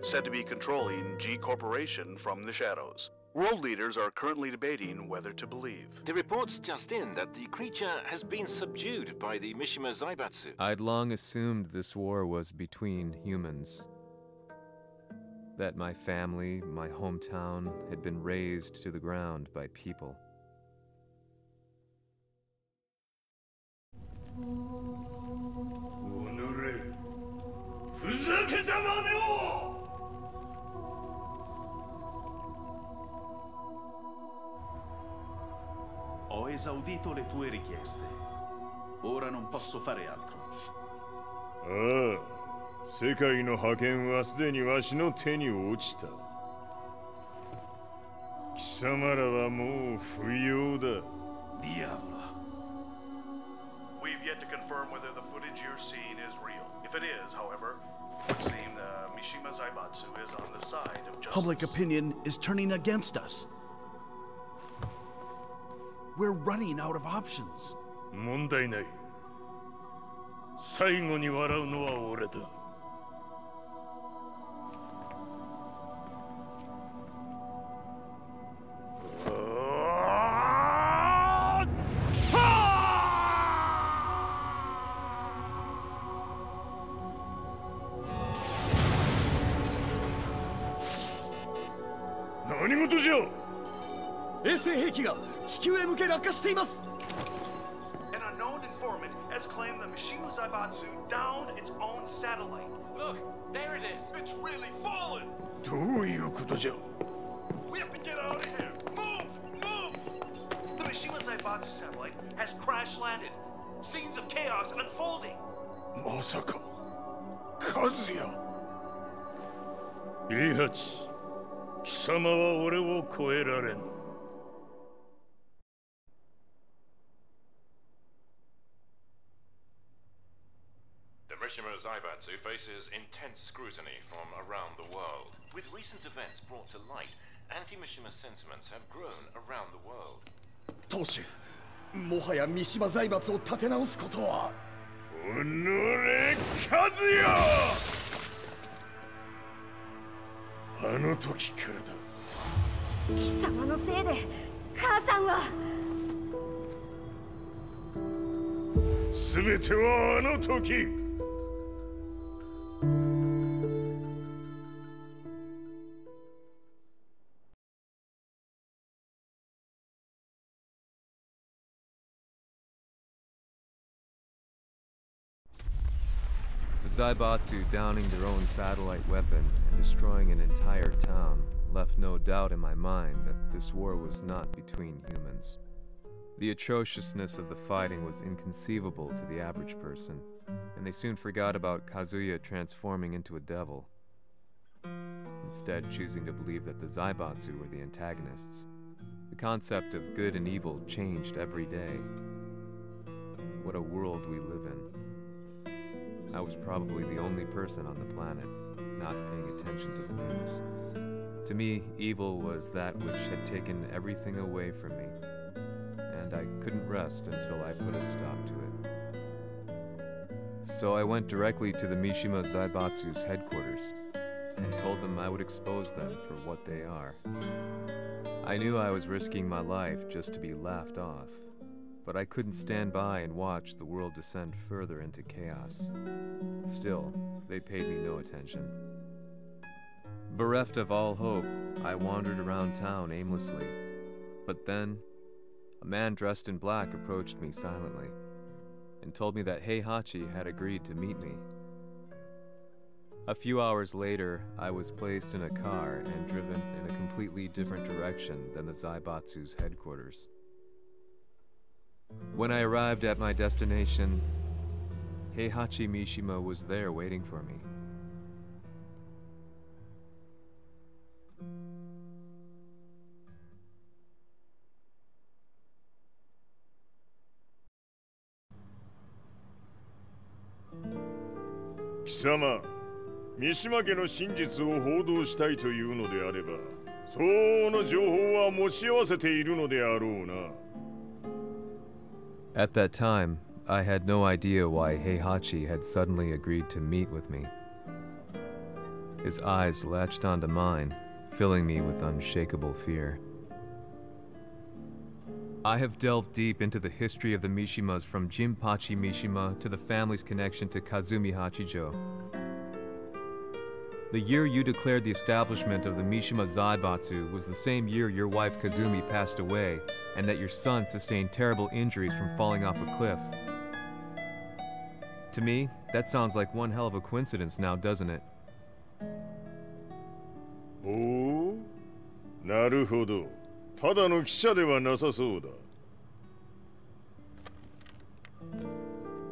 said to be controlling G Corporation from the shadows. World leaders are currently debating whether to believe. The report's just in that the creature has been subdued by the Mishima Zaibatsu. I'd long assumed this war was between humans. That my family, my hometown, had been razed to the ground by people. Ho esaudito le tue richieste. Ora non posso fare altro. 世界の覇権はすでにわしの手に落ちた。貴様らはもう不要だ。Diavolo. We've yet to confirm whether the footage you're seeing is real. If it is, however, it would seem the Mishima Zaibatsu is on the side of justice. Public opinion is turning against us. We're running out of options. 問題ない。最後に笑うのは俺だ。何事じゃ。衛星兵器が地球へ向け落下しています。An unknown informant has claimed the Mishima Zaibatsu downed its own satellite. Look, there it is. It's really fallen. どういうことじゃ。We have to get out of here. Move! Move! The Mishima Zaibatsu satellite has crash landed. Scenes of chaos unfolding. まさか、和也。いいはち。貴様は俺を超えられん。The Mishima Zaibatsu faces intense scrutiny from around the world. With recent events brought to light, anti-Mishima sentiments have grown around the world. 当主、もはや三島財閥を立て直すことは。おのれ、和也。あの時からだ。貴様のせいで母さんは。全てはあの時。The Zaibatsu downing their own satellite weapon and destroying an entire town left no doubt in my mind that this war was not between humans. The atrociousness of the fighting was inconceivable to the average person, and they soon forgot about Kazuya transforming into a devil, instead choosing to believe that the Zaibatsu were the antagonists. The concept of good and evil changed every day. What a world we live in. I was probably the only person on the planet not paying attention to the news. To me, evil was that which had taken everything away from me. and I couldn't rest until I put a stop to it. So I went directly to the Mishima Zaibatsu's headquarters and told them I would expose them for what they are. I knew I was risking my life just to be laughed off, but I couldn't stand by and watch the world descend further into chaos. Still, they paid me no attention. Bereft of all hope, I wandered around town aimlessly. But then, a man dressed in black approached me silently and told me that Heihachi had agreed to meet me. A few hours later, I was placed in a car and driven in a completely different direction than the Zaibatsu's headquarters. When I arrived at my destination, Heihachi Mishima was there waiting for me. Kisama, 三島家の真実を報道したいというのであれば、相応の情報は持ち合わせているのであろうな。At that time, I had no idea why Heihachi had suddenly agreed to meet with me. His eyes latched onto mine, filling me with unshakable fear. I have delved deep into the history of the Mishimas from Jinpachi Mishima to the family's connection to Kazumi Hachijo. The year you declared the establishment of the Mishima Zaibatsu was the same year your wife Kazumi passed away, and that your son sustained terrible injuries from falling off a cliff. To me, that sounds like one hell of a coincidence now, doesn't it? Oh? なるほど。ただの記者ではなさそうだ。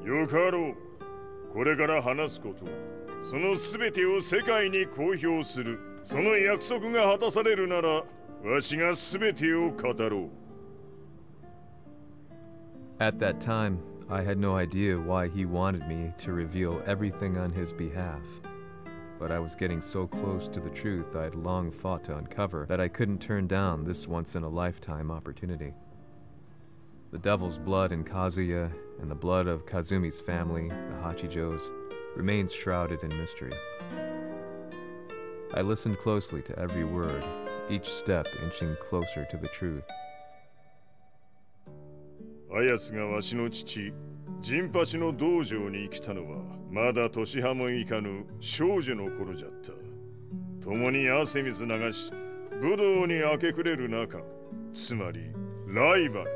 よかろう。これから話すこと、そのすべてを世界に公表する。その約束が果たされるなら、わしがすべてを語ろう。At that time, I had no idea why he wanted me to reveal everything on his behalf. But I was getting so close to the truth I had long fought to uncover that I couldn't turn down this once-in-a-lifetime opportunity. The devil's blood in Kazuya and the blood of Kazumi's family, the Hachijos, remains shrouded in mystery. I listened closely to every word, each step inching closer to the truth. あやつがわしの父、ジンパチの道場に来たのは、まだ年端もいかぬ少女の頃じゃった。共に汗水流し、武道に明け暮れる中、つまりライバル。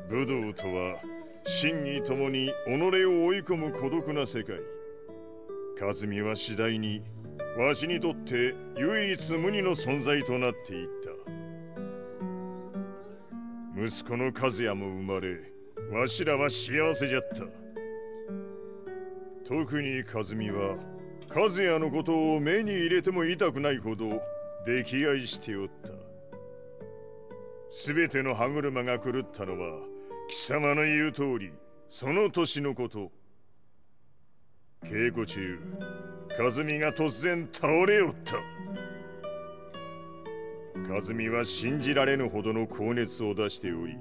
武道とは、真偽ともに己を追い込む孤独な世界。和美は次第に、わしにとって唯一無二の存在となっていった。息子の和也も生まれ、わしらは幸せじゃった。特に和美は、和也のことを目に入れても痛くないほど溺愛しておった。すべての歯車が狂ったのは、貴様の言う通り、その年のこと。稽古中、和美が突然倒れおった。和美は信じられぬほどの高熱を出しており、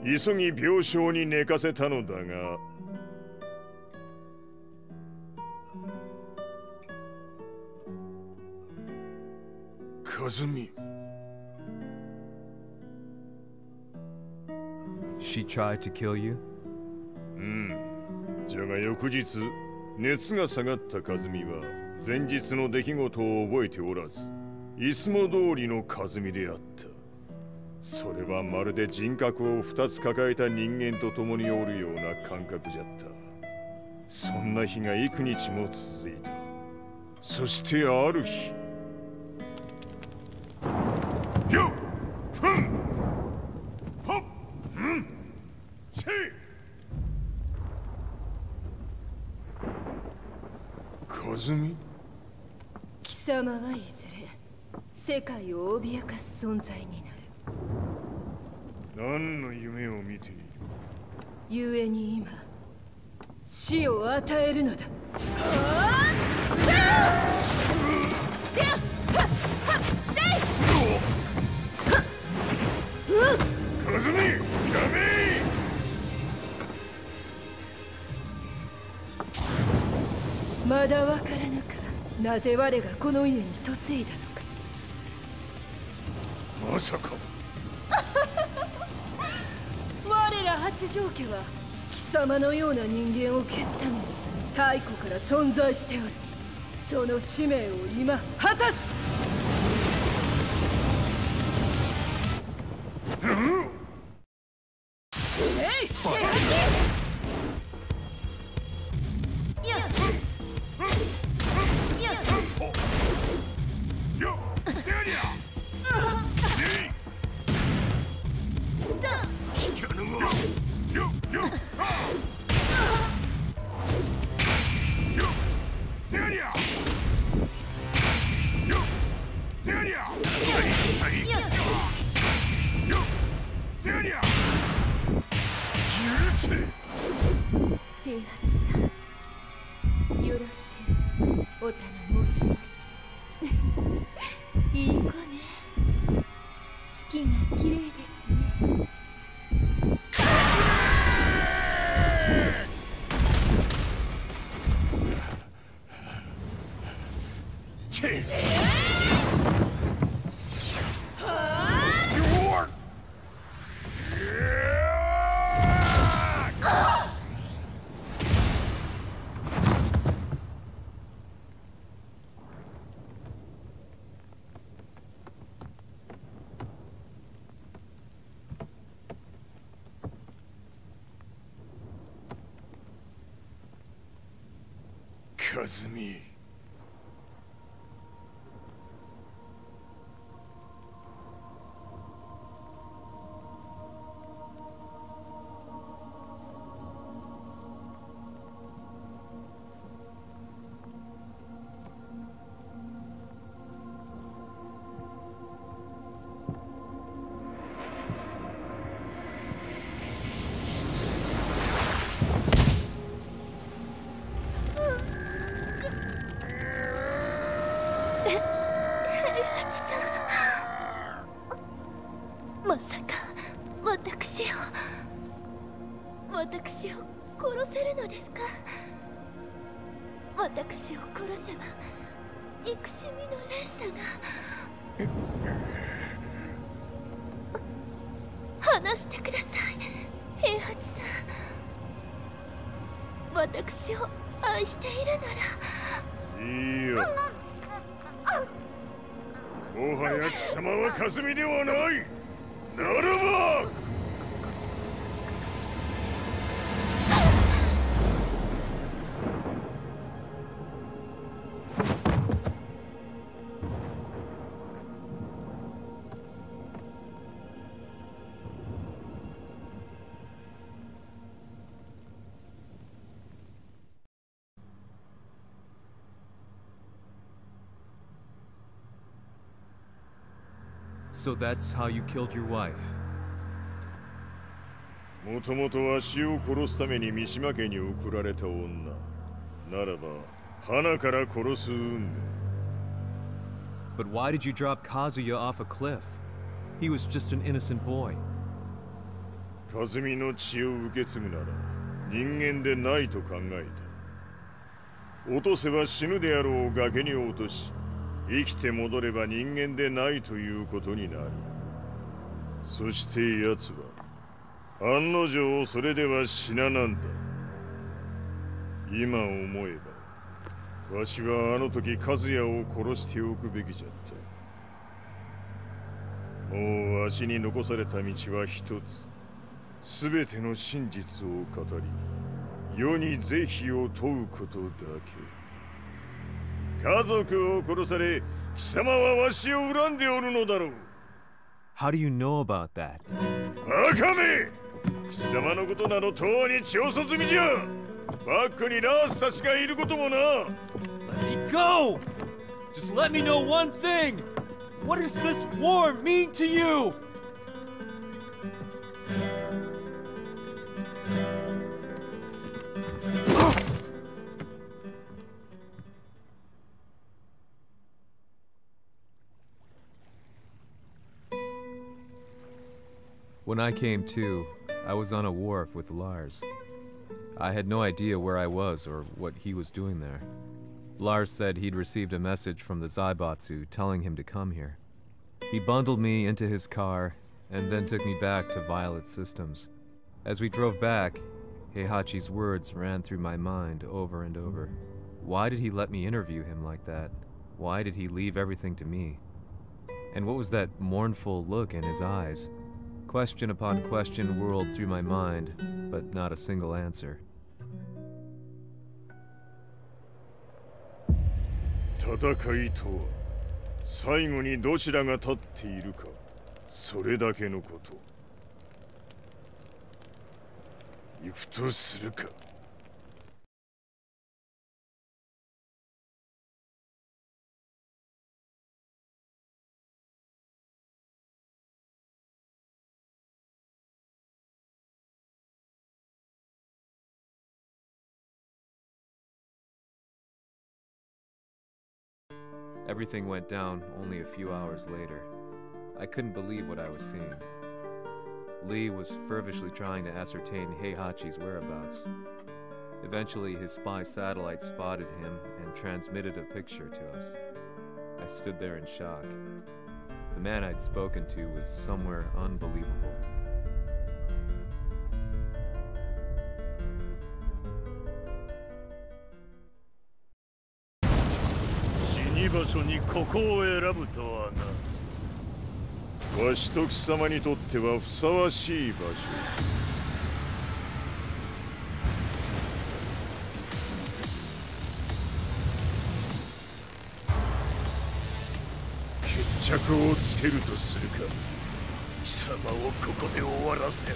急ぎ病床に寝かせたのだが、和美。She tried to kill you? じゃが翌日、熱が下がった和美は前日の出来事を覚えておらず、いつも通りの和美であった。それはまるで人格を2つ抱えた人間と共におるような感覚じゃった。そんな日が幾日も続いた。そしてある日、よっふんほっんせい和美。貴様はいずれ世界を脅かす存在になる。何の夢を見ている？故に今死を与えるのだ。和ズミ、やめまだわからぬか。なぜ我がこの家に嫁いだのか。まさか我ら八丈家は貴様のような人間を消すために太古から存在しておる。その使命を今果たす。平八さん、よろしゅうお頼申します。いい子ね。月が綺麗ですね。カズミ。まさか私を殺せるのですか。私を殺せば憎しみの連鎖が。話してください、平八さん。私を愛しているなら。いいよ。もはや貴様はカズミではない。ならばSo that's how you killed your wife. もともとわしを殺すために三島家に送られた女。ならば、花から殺す運命。But why did you drop Kazuya off a cliff? He was just an innocent boy. カズミの血を受け継ぐなら人間でないと考えた。落とせば死ぬであろう崖に落とし、生きて戻れば人間でないということになる。そして奴は案の定それでは死ななんだ。今思えばわしはあの時和也を殺しておくべきじゃった。もうわしに残された道は一つ。すべての真実を語り世に是非を問うことだけ。家族を殺され貴様はわしを恨んでおるのだろう。 How do you know about that? バカめ！貴様のことなどとうに調査済みじゃ。バックにラースたちがいることもな。 Let me go! Just let me know one thing! What does this war mean to you? When I came to, I was on a wharf with Lars. I had no idea where I was or what he was doing there. Lars said he'd received a message from the Zaibatsu telling him to come here. He bundled me into his car and then took me back to Violet Systems. As we drove back, Heihachi's words ran through my mind over and over. Why did he let me interview him like that? Why did he leave everything to me? And what was that mournful look in his eyes? Question upon question whirled through my mind, but not a single answer. 戦いとは最後にどちらが立っているかそれだけのこと。行くとするか。Everything went down only a few hours later. I couldn't believe what I was seeing. Lee was fervently trying to ascertain Heihachi's whereabouts. Eventually, his spy satellite spotted him and transmitted a picture to us. I stood there in shock. The man I'd spoken to was somewhere unbelievable. 場所にここを選ぶとはな。わしと貴様にとってはふさわしい場所。決着をつけるとするか。貴様をここで終わらせる。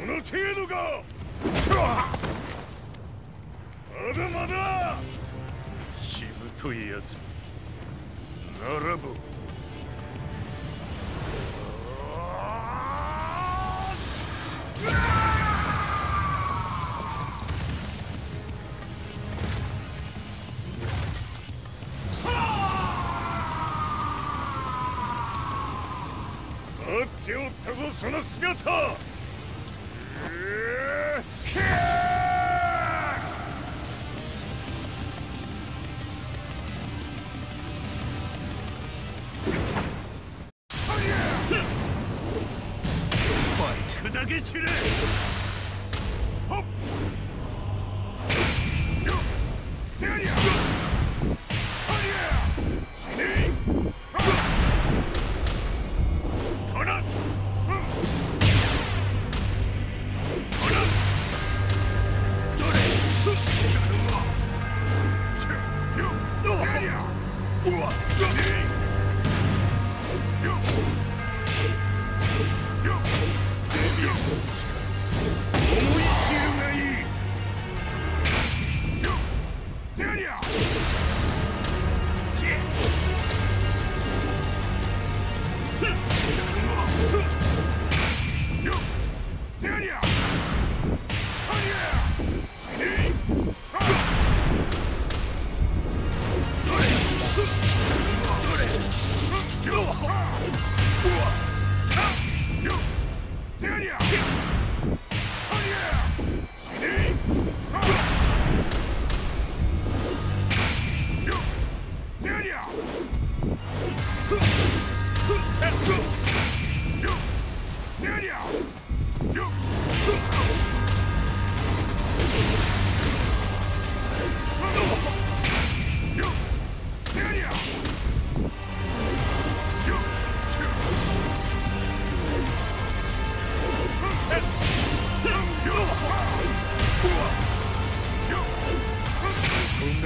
の程度か。まだまだ。しぶといやつならば待っておったぞその姿。砕け散れ。はっ。よっ。てやりゃ。死ね。ほら。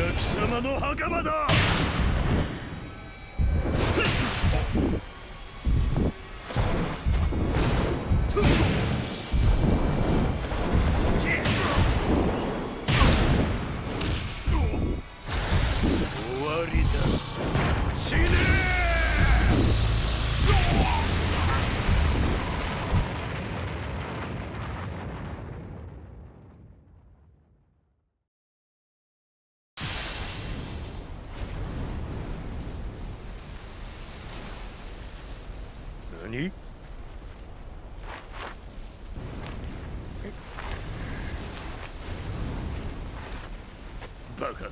貴様の袴だ。終わりだ。死ね何？バカだ。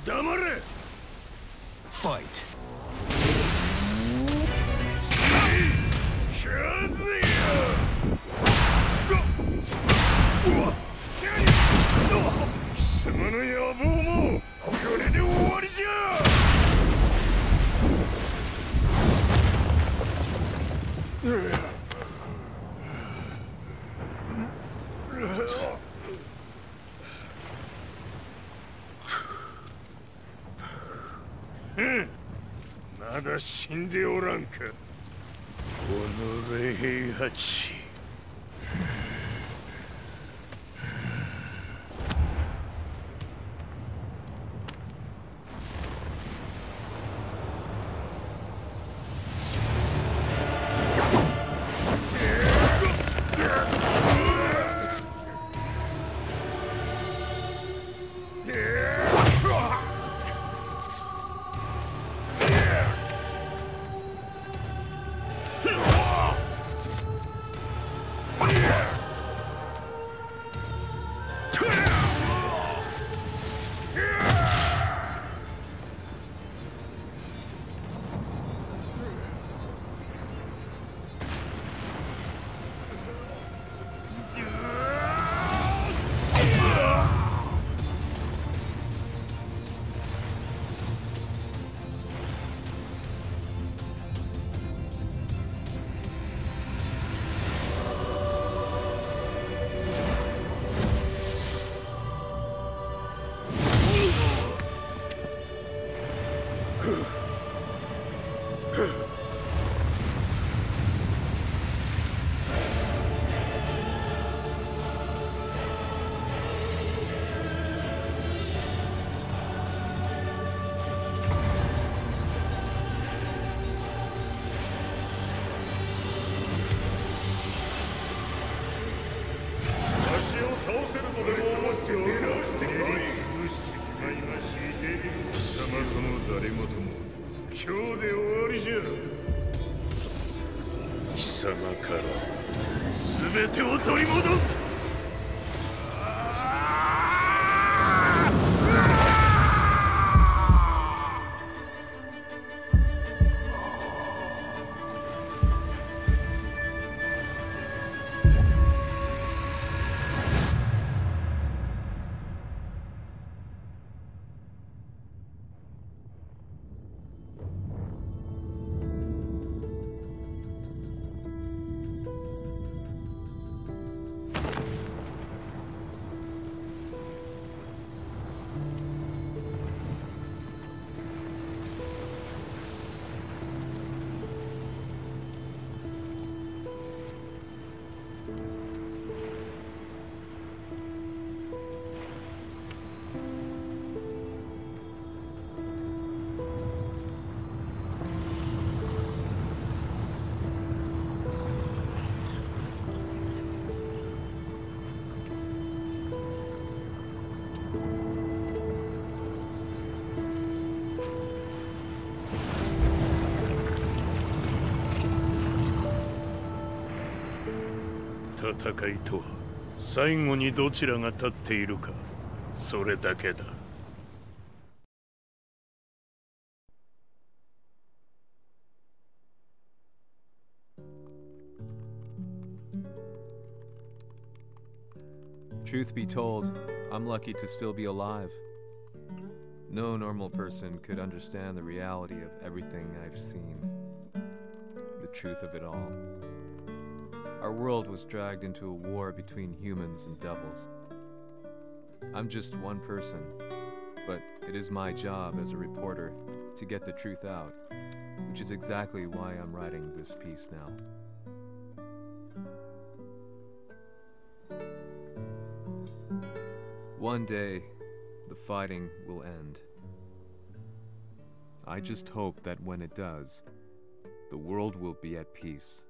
黙れ。ファイト。貴様の野望もこれで終わりじゃ。まだ死んでおらんか。おのれ平八。様から全てを取り戻す。戦いとは最後にどちらが立っているか、それだけだ。Truth be told, I'm lucky to still be alive. No normal person could understand the reality of everything I've seen. The truth of it all. Our world was dragged into a war between humans and devils. I'm just one person, but it is my job as a reporter to get the truth out, which is exactly why I'm writing this piece now. One day, the fighting will end. I just hope that when it does, the world will be at peace.